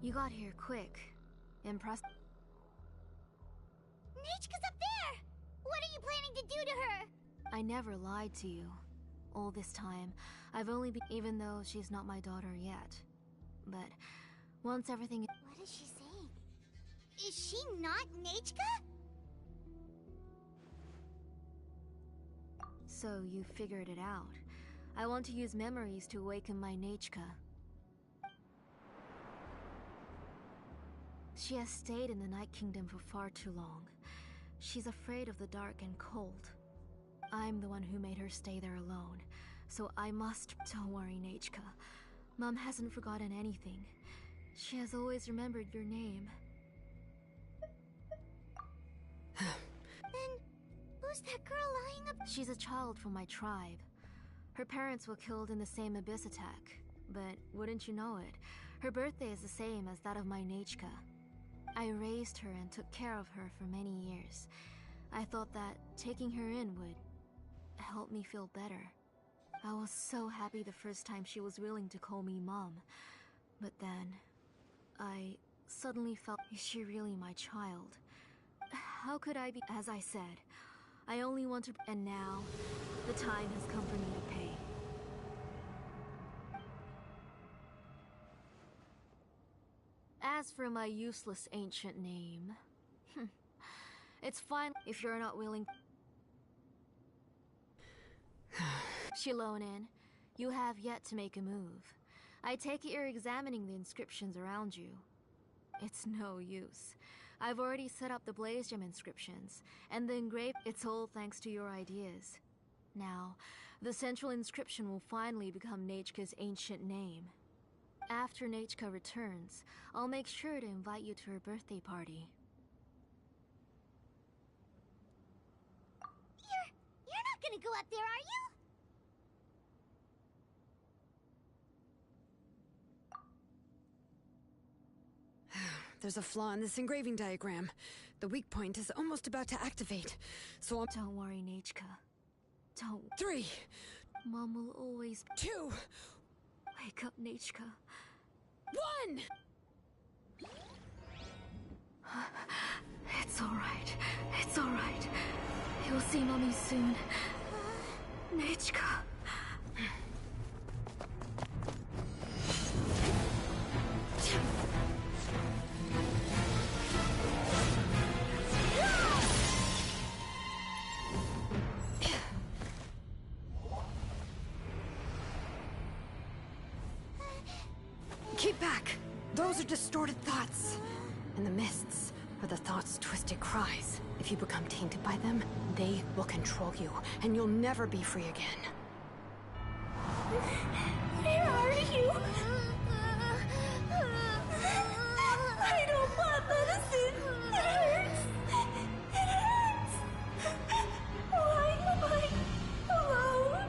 You got here quick. Impressed. Nechka's up there! What are you planning to do to her? I never lied to you. All this time, I've only been, even though she's not my daughter yet. But once everything. What is she saying? Is she not Nechka? So you figured it out. I want to use memories to awaken my Nechka. She has stayed in the Night Kingdom for far too long. She's afraid of the dark and cold. I'm the one who made her stay there alone, so I must. Don't worry, Nechka. Mom hasn't forgotten anything. She has always remembered your name. Then, who's that girl lying up? She's a child from my tribe. Her parents were killed in the same abyss attack. But wouldn't you know it, her birthday is the same as that of my Nechka. I raised her and took care of her for many years. I thought that taking her in would help me feel better. I was so happy the first time she was willing to call me Mom. But then, I suddenly felt, is she really my child? How could I be? As I said, I only want to. And now, the time has come for me to pay. As for my useless ancient name, it's fine if you're not willing. Shilonen, you have yet to make a move. I take it you're examining the inscriptions around you. It's no use. I've already set up the Blaze Gem inscriptions, and the engraved. It's all thanks to your ideas. Now, the central inscription will finally become Nechka's ancient name. After Nechka returns, I'll make sure to invite you to her birthday party. You're not gonna go up there, are you? There's a flaw in this engraving diagram. The weak point is almost about to activate, so I'm— Don't worry, Nechka. Don't. 3, Mom will always 2, wake up, Nechka. 1! It's alright. It's alright. You'll see Mommy soon. Nechka. Keep back! Those are distorted thoughts. And the mists are the thoughts' twisted cries. If you become tainted by them, they will control you, and you'll never be free again. Where are you? I don't want medicine. It hurts. It hurts. Why am I alone?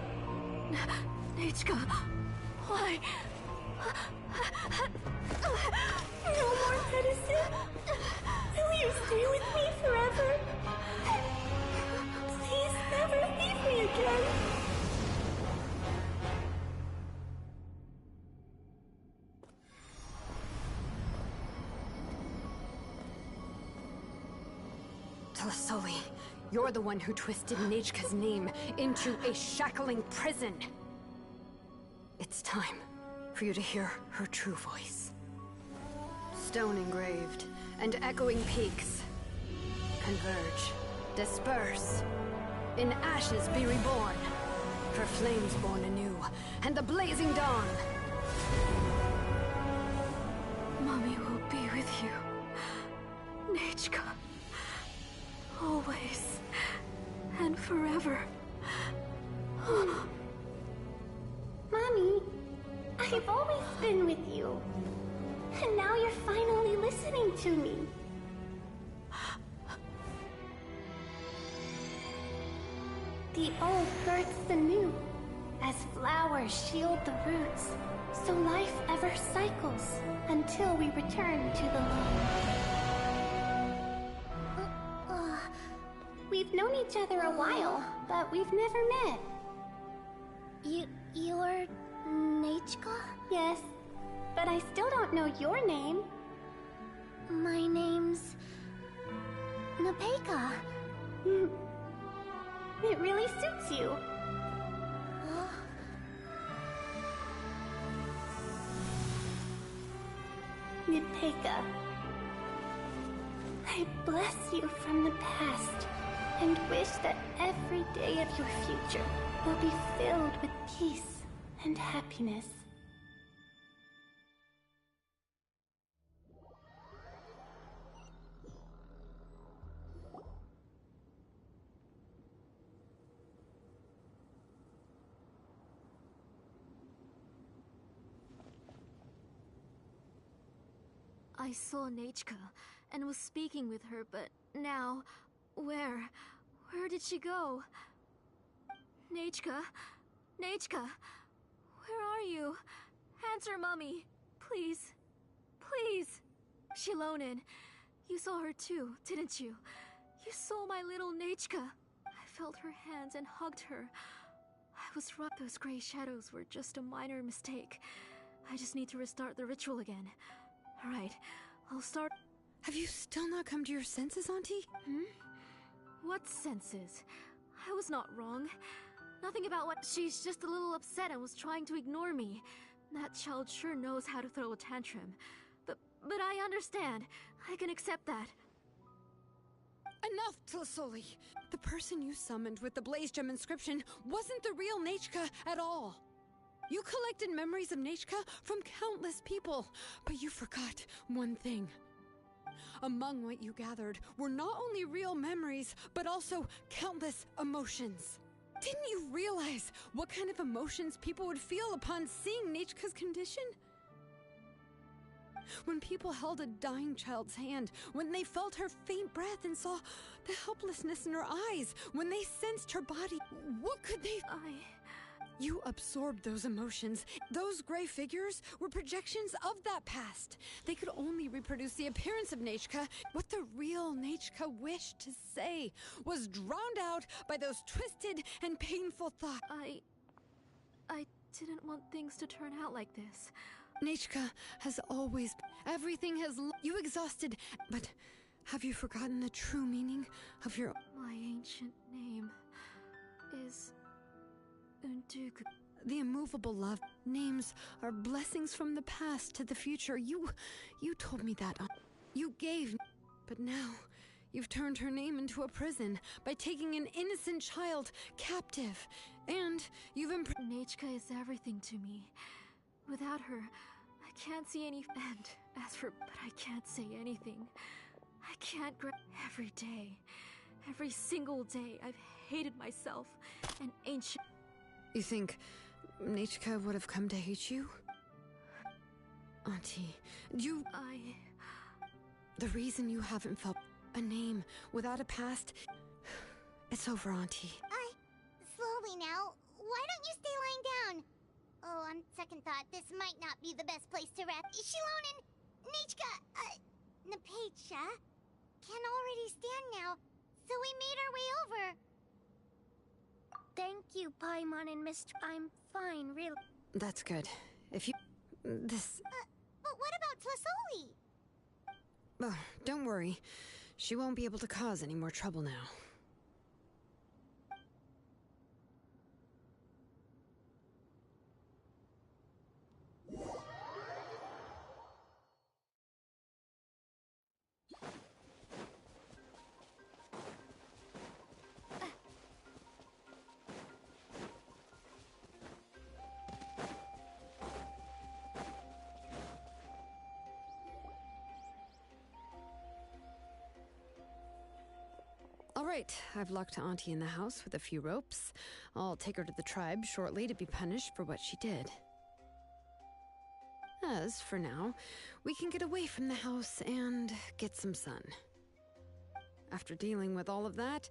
Nechka, why? No more medicine. Will you stay with me forever? Please never leave me again. Telasoli, you're the one who twisted Nechka's name into a shackling prison. It's time for you to hear her true voice. Stone engraved and echoing peaks converge, disperse. In ashes be reborn, for flames born anew, and the blazing dawn. Mommy will be with you. Nechka. Always. And forever. Mommy, I've always been with you. And now you're finally listening to me. The old births the new, as flowers shield the roots, so life ever cycles until we return to the loam. We've known each other a while, but we've never met. You're Nechka? Yes, but I still don't know your name. My name's... Nepeka. It really suits you. Nepeka. I bless you from the past and wish that every day of your future will be filled with peace and happiness. I saw Nechka and was speaking with her, but now, where did she go? Nechka? Nechka? Where are you? Answer, Mummy. Please. Please. Shilonen, you saw her too, didn't you? You saw my little Nechka. I felt her hands and hugged her. I was right. Those gray shadows were just a minor mistake. I just need to restart the ritual again. Alright, I'll start. Have you still not come to your senses, Auntie? What senses? I was not wrong. Nothing about what. She's just a little upset and was trying to ignore me. That child sure knows how to throw a tantrum. But I understand. I can accept that. Enough, Tlasoli! The person you summoned with the Blaze Gem inscription wasn't the real Nechka at all. You collected memories of Nechka from countless people, but you forgot one thing. Among what you gathered were not only real memories, but also countless emotions. Didn't you realize what kind of emotions people would feel upon seeing Nechka's condition? When people held a dying child's hand, when they felt her faint breath and saw the helplessness in her eyes, when they sensed her body, what could they... You absorbed those emotions. Those gray figures were projections of that past. They could only reproduce the appearance of Nechka. What the real Nechka wished to say was drowned out by those twisted and painful thoughts. I didn't want things to turn out like this. Nechka has always... Everything has... You exhausted, but have you forgotten the true meaning of your... My ancient name is... Undugu. The immovable love. Names are blessings from the past to the future. You told me that. You gave... But now, you've turned her name into a prison by taking an innocent child captive. And you've Nechka is everything to me. Without her, I can't see any... And as for... But I can't say anything. I can't... Every day, every single day, I've hated myself and ancient... You think Nechka would have come to hate you? Auntie, The reason you haven't felt a name without a past... It's over, Auntie. Slowly now. Why don't you stay lying down? Oh, on second thought, this might not be the best place to rest. Shilonen, Nechka, Nepeka can already stand now, so we made our way over. Thank you, Paimon and Mr. I'm fine, really. That's good. If you... This... But what about Tlasoli? Oh, don't worry. She won't be able to cause any more trouble now. All right, I've locked Auntie in the house with a few ropes. I'll take her to the tribe shortly to be punished for what she did. As for now, we can get away from the house and get some sun. After dealing with all of that,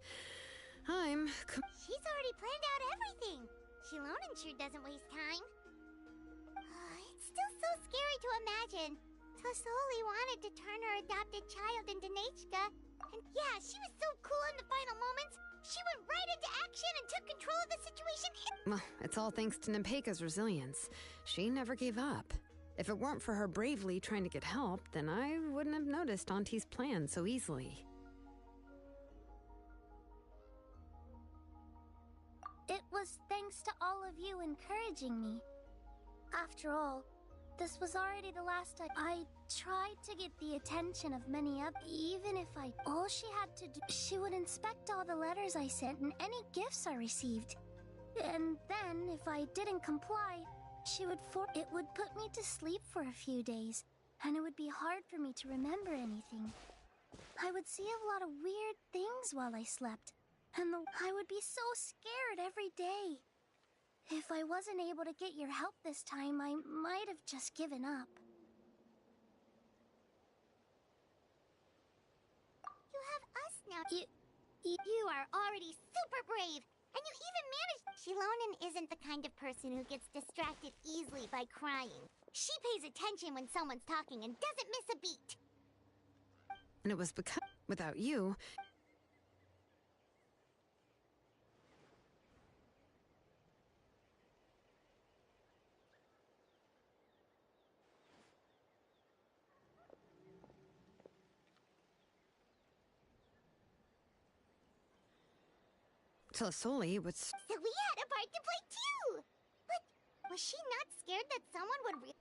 She's already planned out everything. Shilonen sure doesn't waste time. It's still so scary to imagine. Tlasoli wanted to turn her adopted child into Nechka. And yeah, she was so cool in the final moments. She went right into action and took control of the situation. Well, it's all thanks to Nepeka's resilience. She never gave up. If it weren't for her bravely trying to get help, then I wouldn't have noticed Auntie's plan so easily. It was thanks to all of you encouraging me. After all, this was already the last time I tried to get the attention of many up. Even if all she had to do, she would inspect all the letters I sent and any gifts I received. And then, if I didn't comply, it would put me to sleep for a few days, and it would be hard for me to remember anything. I would see a lot of weird things while I slept, and I would be so scared every day. If I wasn't able to get your help this time, I might have just given up. You have us now. You are already super brave, and you even managed. Shilonen isn't the kind of person who gets distracted easily by crying. She pays attention when someone's talking and doesn't miss a beat. And it was because, without you... Tlasoli would... So we had a part to play too! But was she not scared that someone would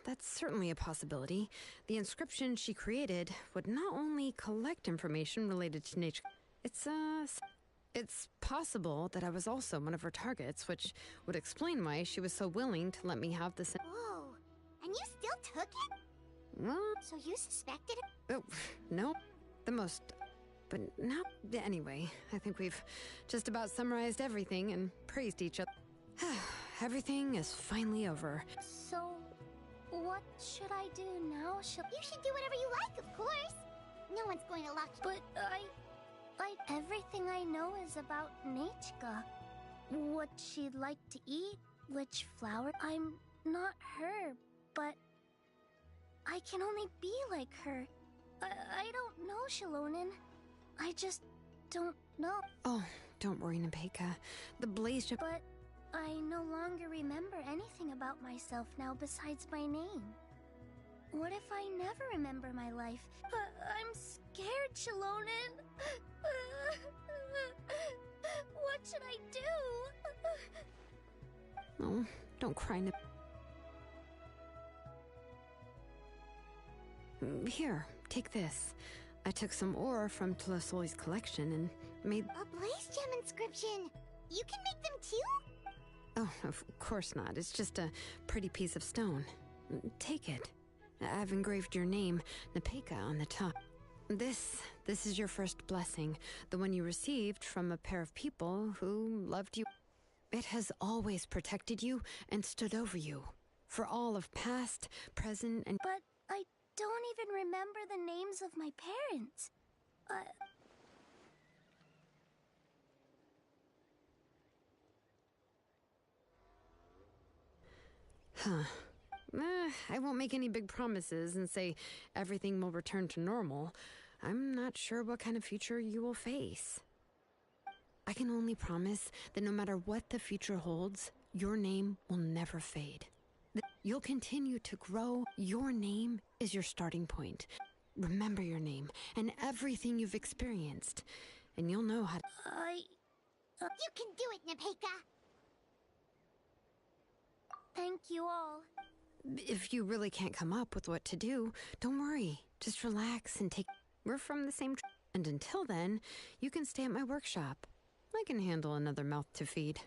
That's certainly a possibility. The inscription she created would not only collect information related to nature... It's possible that I was also one of her targets, which would explain why she was so willing to let me have this... Whoa! And you still took it? Well... So you suspected it? Oh, no. The most... But no... Anyway, I think we've just about summarized everything and praised each other. Everything is finally over. So, what should I do now? You should do whatever you like, of course. No one's going to lock you. But everything I know is about Nechka. What she'd like to eat, which flower. I'm not her, but I can only be like her. I don't know, Shilonen. I just don't know. Oh, don't worry, Nepeka. The blaze... But I no longer remember anything about myself now besides my name. What if I never remember my life? I'm scared, Shilonen. What should I do? Oh, don't cry, Here, take this. I took some ore from Tlasoli's collection and made... A blaze gem inscription! You can make them too? Oh, of course not. It's just a pretty piece of stone. Take it. I've engraved your name, Nepeka, on the top. This is your first blessing, the one you received from a pair of people who loved you. It has always protected you and stood over you, for all of past, present, and... But I don't even remember the names of my parents. I won't make any big promises and say everything will return to normal. I'm not sure what kind of future you will face. I can only promise that no matter what the future holds, your name will never fade. You'll continue to grow. Your name is your starting point. Remember your name and everything you've experienced, and you'll know how to... You can do it, Nepeka! Thank you all. If you really can't come up with what to do, don't worry. Just relax and take... We're from the same... And until then, you can stay at my workshop. I can handle another mouth to feed.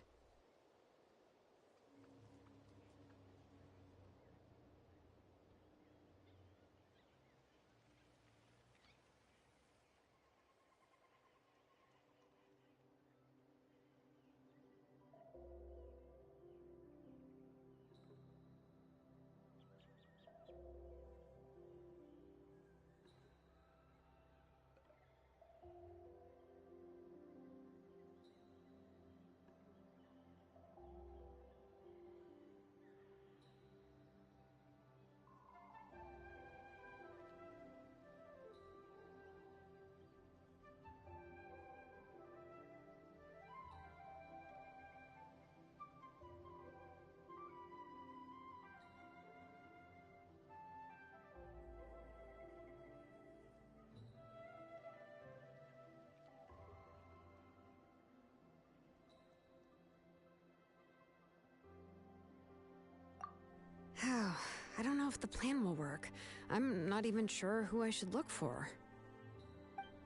I don't know if the plan will work. I'm not even sure who I should look for.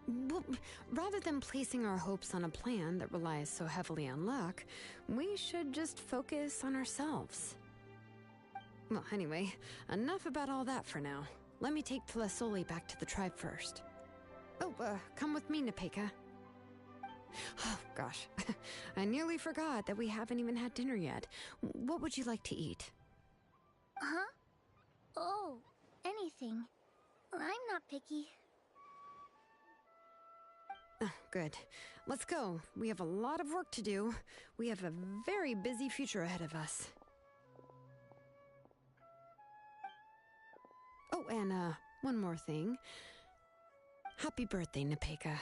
Well, rather than placing our hopes on a plan that relies so heavily on luck, we should just focus on ourselves. Well, anyway, enough about all that for now. Let me take Tlasoli back to the tribe first. Oh, come with me, Nepeka. Oh, gosh. I nearly forgot that we haven't even had dinner yet. What would you like to eat? Huh? Oh, anything. I'm not picky. Good. Let's go. We have a lot of work to do. We have a very busy future ahead of us. Oh, and, one more thing. Happy birthday, Nepeka.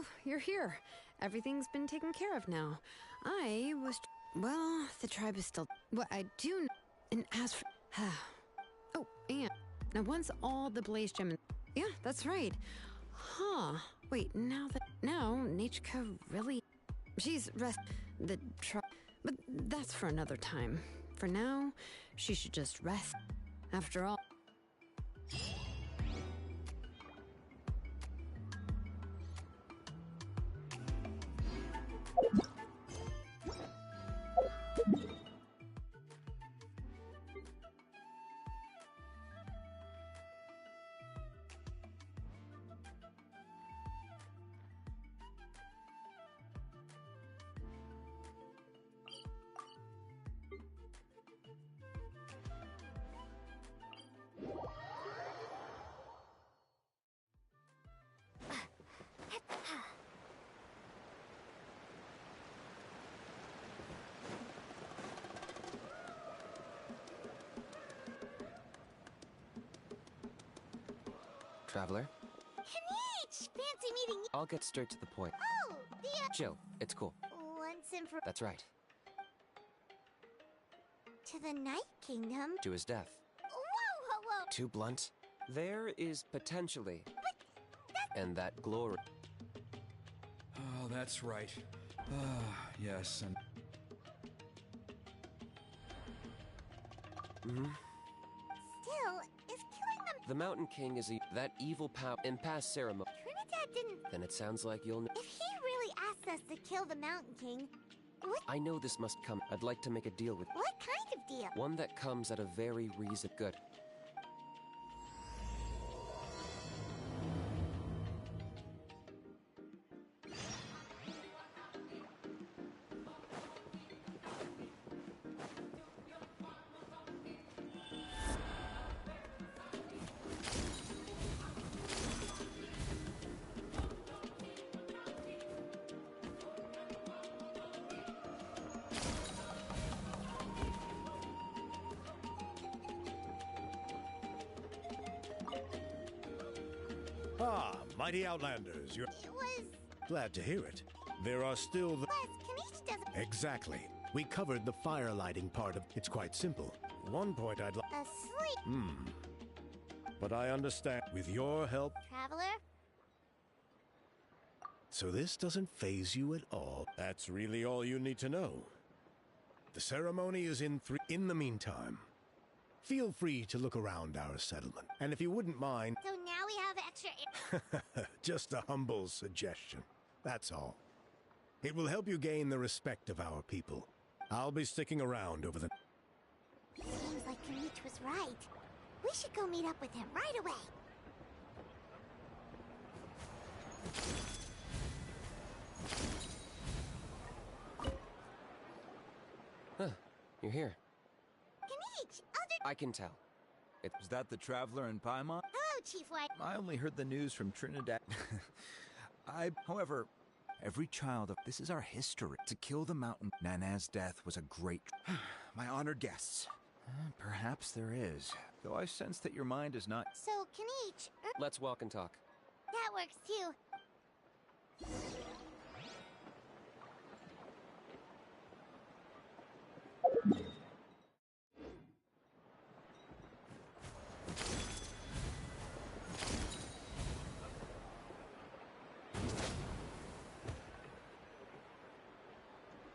Oh, you're here. Everything's been taken care of now. I was... Well, the tribe is still... What I do... And as for... Oh, and... Now, once all the Blaze Gem... Yeah, that's right. Huh. Wait, now Nichka really... She's the tribe... But that's for another time. For now, she should just rest. After all... Traveler? Kanich! Fancy meeting you. I'll get straight to the point. Oh, the, Chill, it's cool. Once and for... That's right. To the Night Kingdom? To his death. Whoa! Too blunt? There is potentially... And that glory... Oh, that's right. Yes, and... Mm-hmm. Still, is killing them... The Mountain King is that evil power in past ceremony. Trinidad didn't... Then it sounds like you'll... If he really asked us to kill the Mountain King, what... I know this must come. I'd like to make a deal with... What kind of deal? One that comes at a very reason... Good. Ah, mighty Outlanders, you're... It was... Glad to hear it. There are still the... Plus, Kanich doesn't... Exactly. We covered the fire lighting part of... It's quite simple. One point I'd like... Asleep. But I understand. With your help... Traveler? So this doesn't faze you at all. That's really all you need to know. The ceremony is in the meantime, feel free to look around our settlement. And if you wouldn't mind... So now we have extra... Just a humble suggestion. That's all. It will help you gain the respect of our people. I'll be sticking around over the... Seems like Kanich was right. We should go meet up with him right away. Huh. You're here. Kanich! I can tell. Is that the Traveler in Paimon? Hello, Chief White. I only heard the news from Trinidad. However, every child of... This is our history. To kill the mountain, Nana's death was a great... My honored guests. Perhaps there is. Though I sense that your mind is not... So, Kanich... Let's walk and talk. That works, too.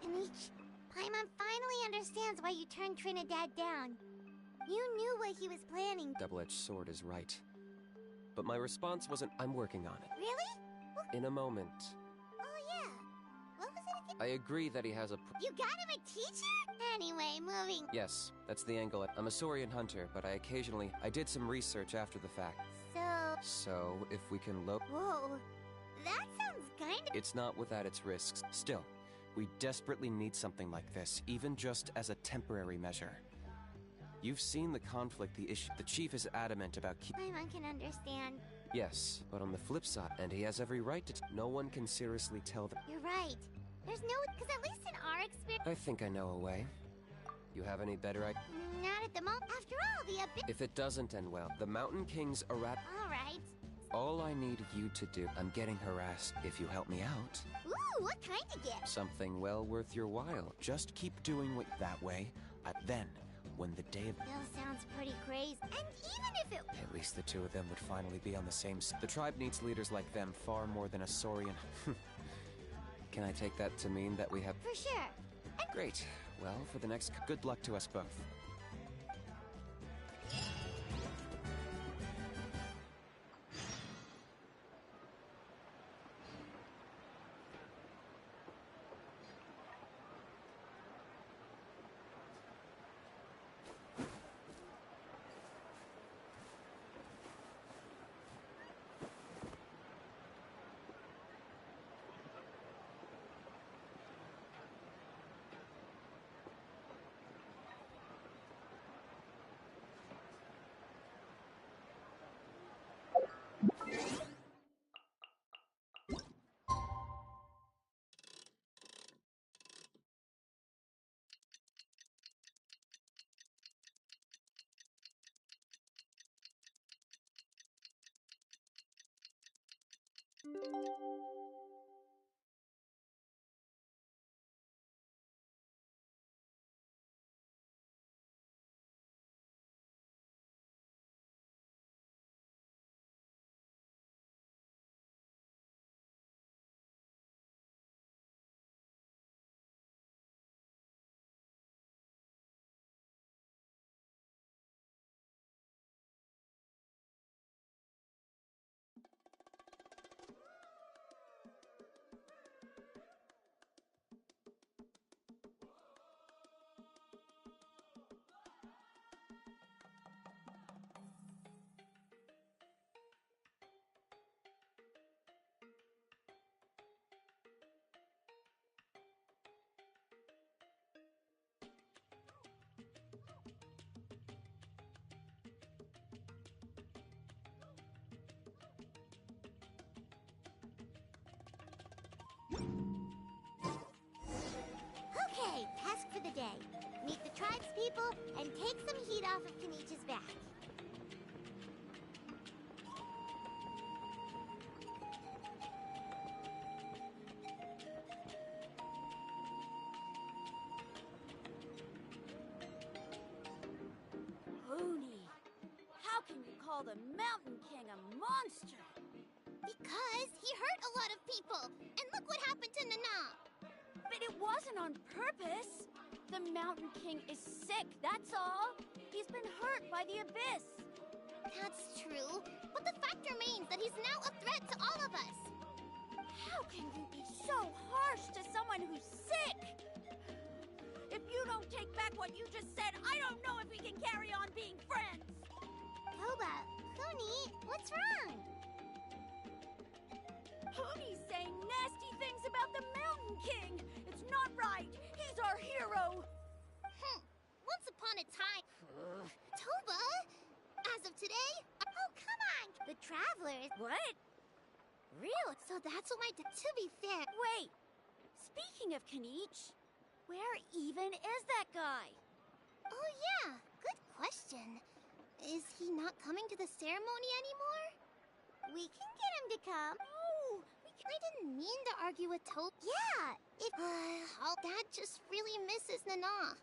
Kanich, Paimon finally understands why you turned Trinidad down. You knew what he was planning. Double-edged sword is right. But my response wasn't, I'm working on it. Really? In a moment. Oh, yeah. What was it again? I agree that he has a... You got him a teacher? Anyway, moving. Yes, that's the angle. I'm a Saurian hunter, but I did some research after the fact. So, if we can Whoa. That sounds kind of... It's not without its risks. Still, we desperately need something like this, even just as a temporary measure. You've seen the conflict, the issue. The chief is adamant about Paimon can understand. Yes, but on the flip side, and he has every right to... No one can seriously tell them. You're right. There's no... Because at least in our experience... I think I know a way. You have any better idea? Not at the moment. After all, the If it doesn't end well, the Mountain King's All right. All I need you to do, I'm getting harassed. If you help me out, Ooh, what kind of gift? something well worth your while. Just keep doing what that way. Then, when the day of... Still sounds pretty crazy. And even if it... At least the two of them would finally be on the same... The tribe needs leaders like them far more than a Saurian. Can I take that to mean that we have... For sure. Great. Well, for the next... Good luck to us both. Okay, task for the day. Meet the tribespeople and take some heat off of Kenichi's back. Huni, how can you call the Mountain King a monster? Because he hurt a lot of people. And look what happened to Nana. But it wasn't on purpose. The Mountain King is sick, that's all. He's been hurt by the abyss. That's true. But the fact remains that he's now a threat to all of us. How can you be so harsh to someone who's sick? If you don't take back what you just said, I don't know if we can carry on being friends. Toba, Huni, what's wrong? Huni's saying nasty things about the Mountain King. It's not right. He's our hero. Once upon a time... Toba! As of today... Oh, come on! The Travelers... What? Real? So that's what To be fair... Wait. Speaking of Kenich, where even is that guy? Oh, yeah. Good question. Is he not coming to the ceremony anymore? We can get him to come. No! I didn't mean to argue with Toba. Yeah! Dad just really misses Nana.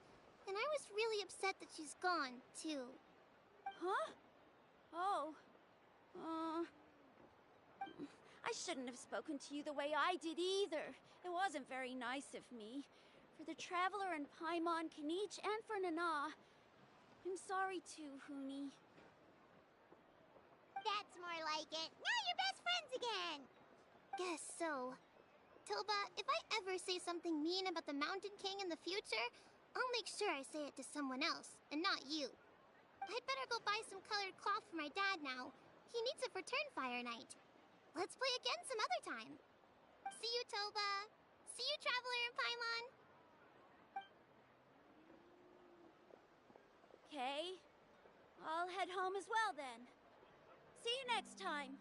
And I was really upset that she's gone, too. Huh? Oh. I shouldn't have spoken to you the way I did either. It wasn't very nice of me. For the Traveler and Paimon, Kenich, and for Nana. I'm sorry too, Huni. That's more like it. Now you're best friends again! Guess so. Toba, if I ever say something mean about the Mountain King in the future, I'll make sure I say it to someone else, and not you. I'd better go buy some colored cloth for my dad now. He needs it for Turnfire Night. Let's play again some other time. See you, Toba. See you, Traveler and Paimon. Okay. I'll head home as well then. See you next time.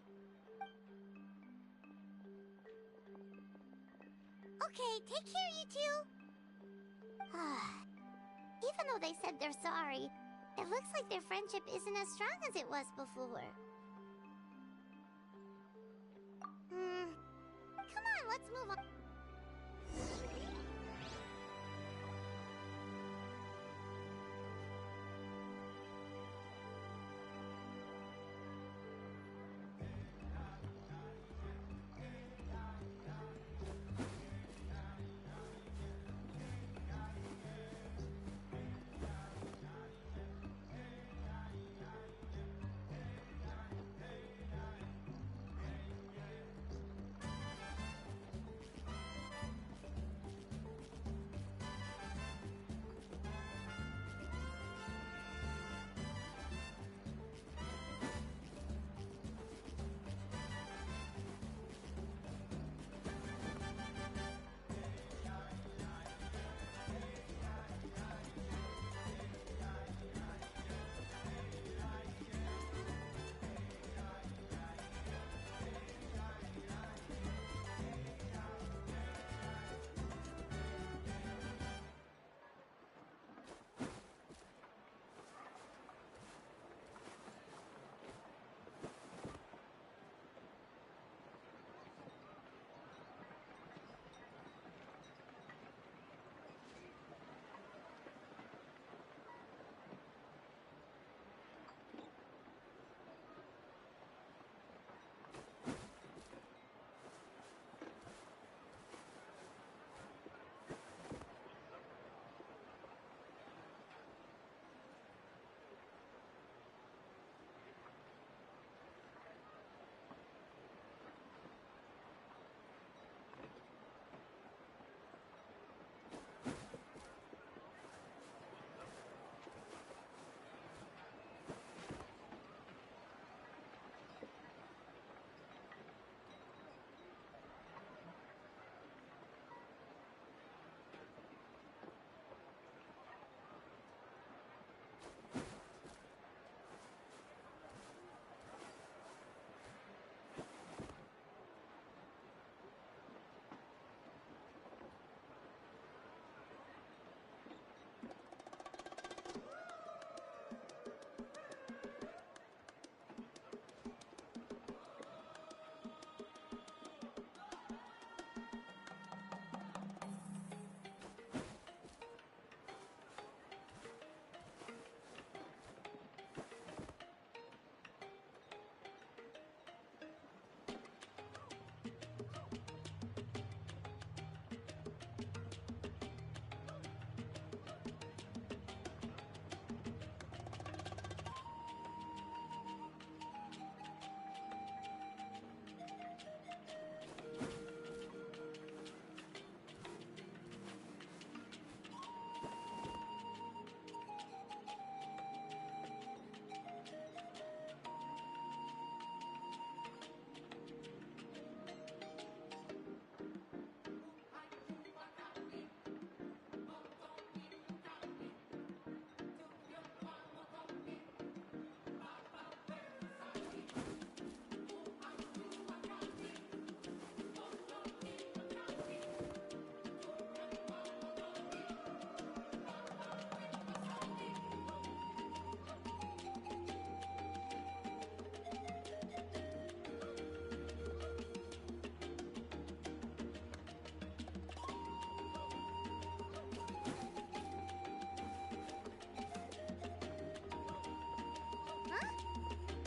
Okay, take care, you two. Even though they said they're sorry, it looks like their friendship isn't as strong as it was before. Come on, let's move on.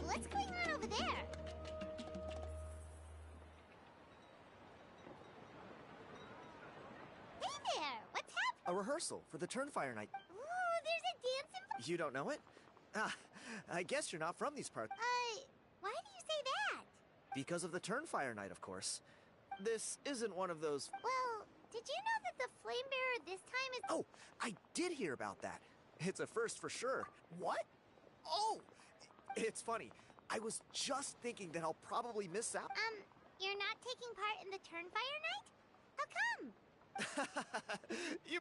What's going on over there? Hey there! What's happening? A rehearsal for the Turnfire Night. Ooh, there's a dance in... You don't know it? Ah, I guess you're not from these parts. Why do you say that? Because of the Turnfire Night, of course. This isn't one of those... Well, did you know that the flame bearer this time is... Oh, I did hear about that. It's a first for sure. What? Oh! It's funny. I was just thinking that I'll probably miss out. You're not taking part in the Turnfire Night? How come? You...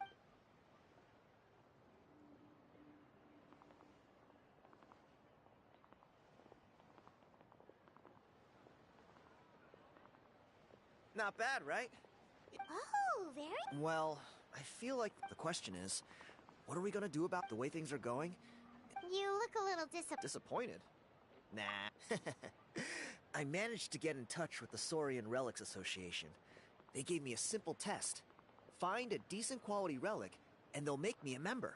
Not bad, right? Oh, very... Well, I feel like the question is, what are we gonna do about the way things are going? You look a little Disappointed? Nah. I managed to get in touch with the Saurian Relics Association. They gave me a simple test. Find a decent quality relic, and they'll make me a member.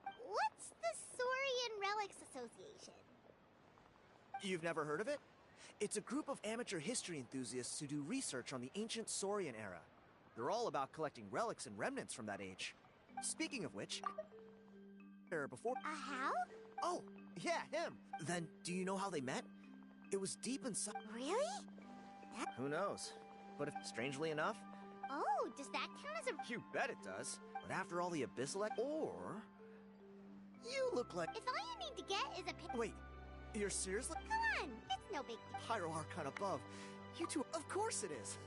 What's the Saurian Relics Association? You've never heard of it? It's a group of amateur history enthusiasts who do research on the ancient Saurian era. They're all about collecting relics and remnants from that age. Speaking of which, before... How? Oh, yeah, him. Then, do you know how they met? It was deep inside... Really? Who knows? But if, strangely enough... Oh, does that count as a... You bet it does. But after all the Abyssal... Or... You look like... If all you need to get is a... Wait, you're seriously... Come on, it's no big deal. Pyro Archon above. You two... Of course it is.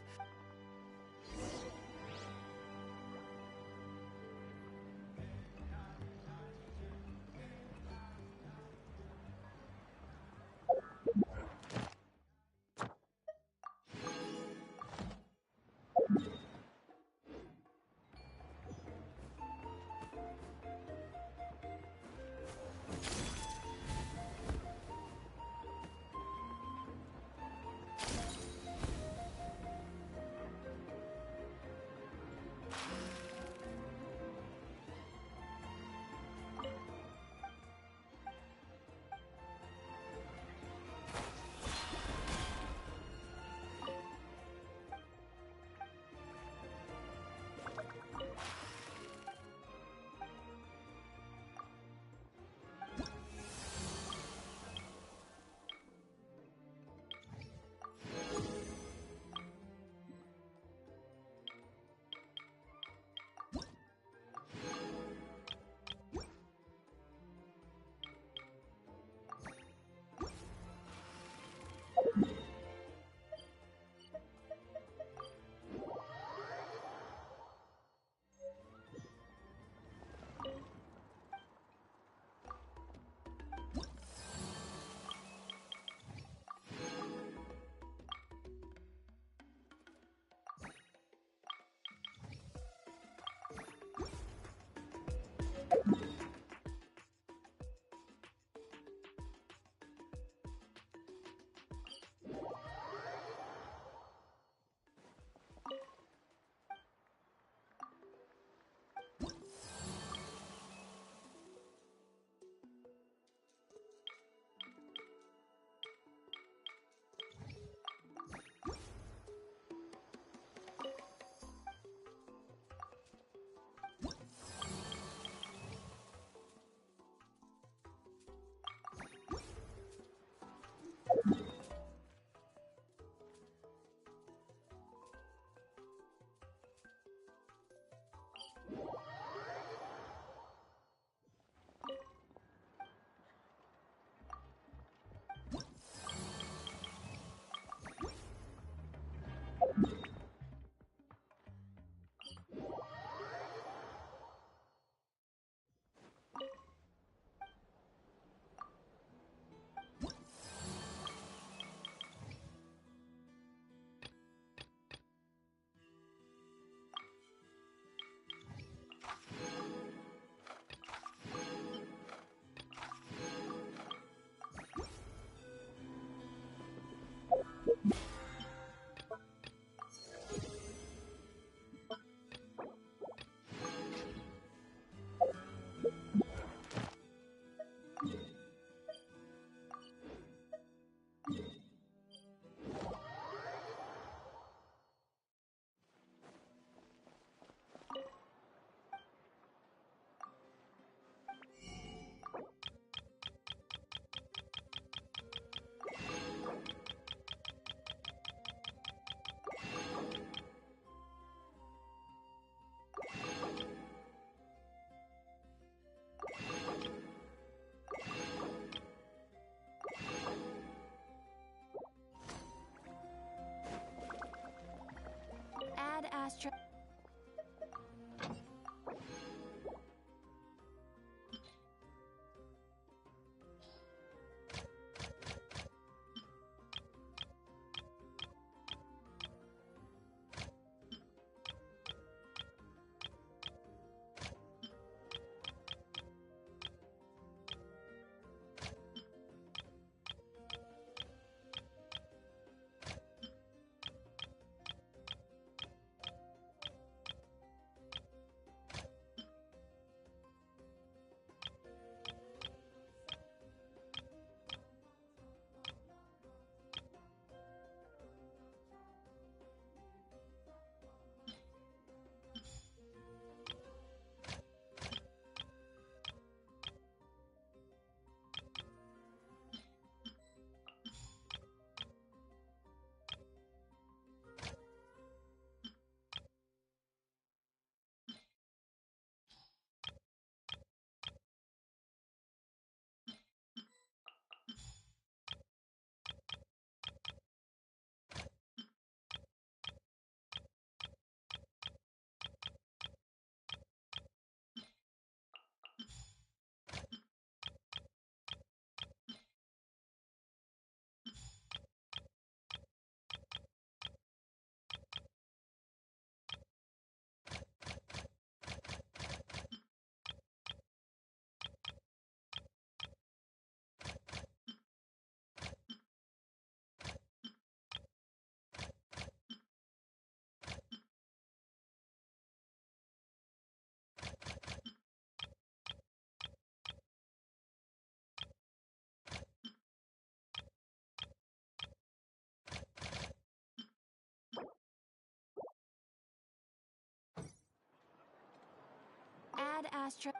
Astro.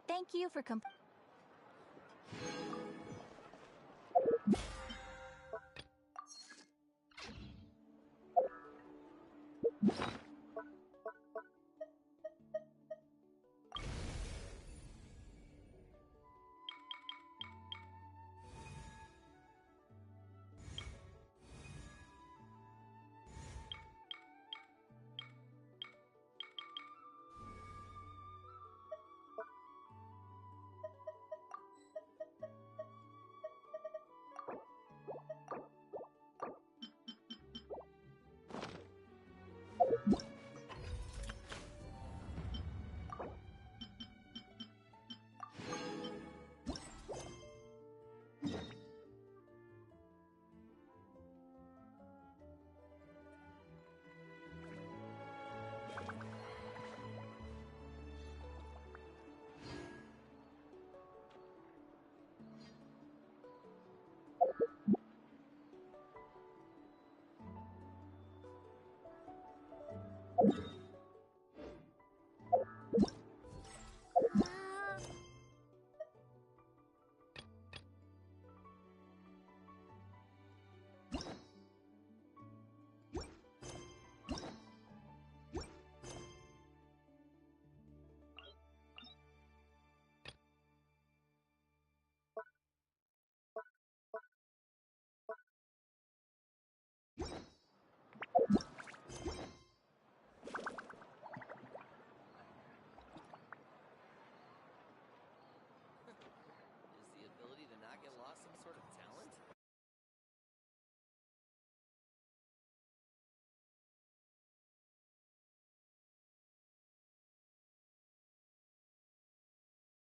Thank you for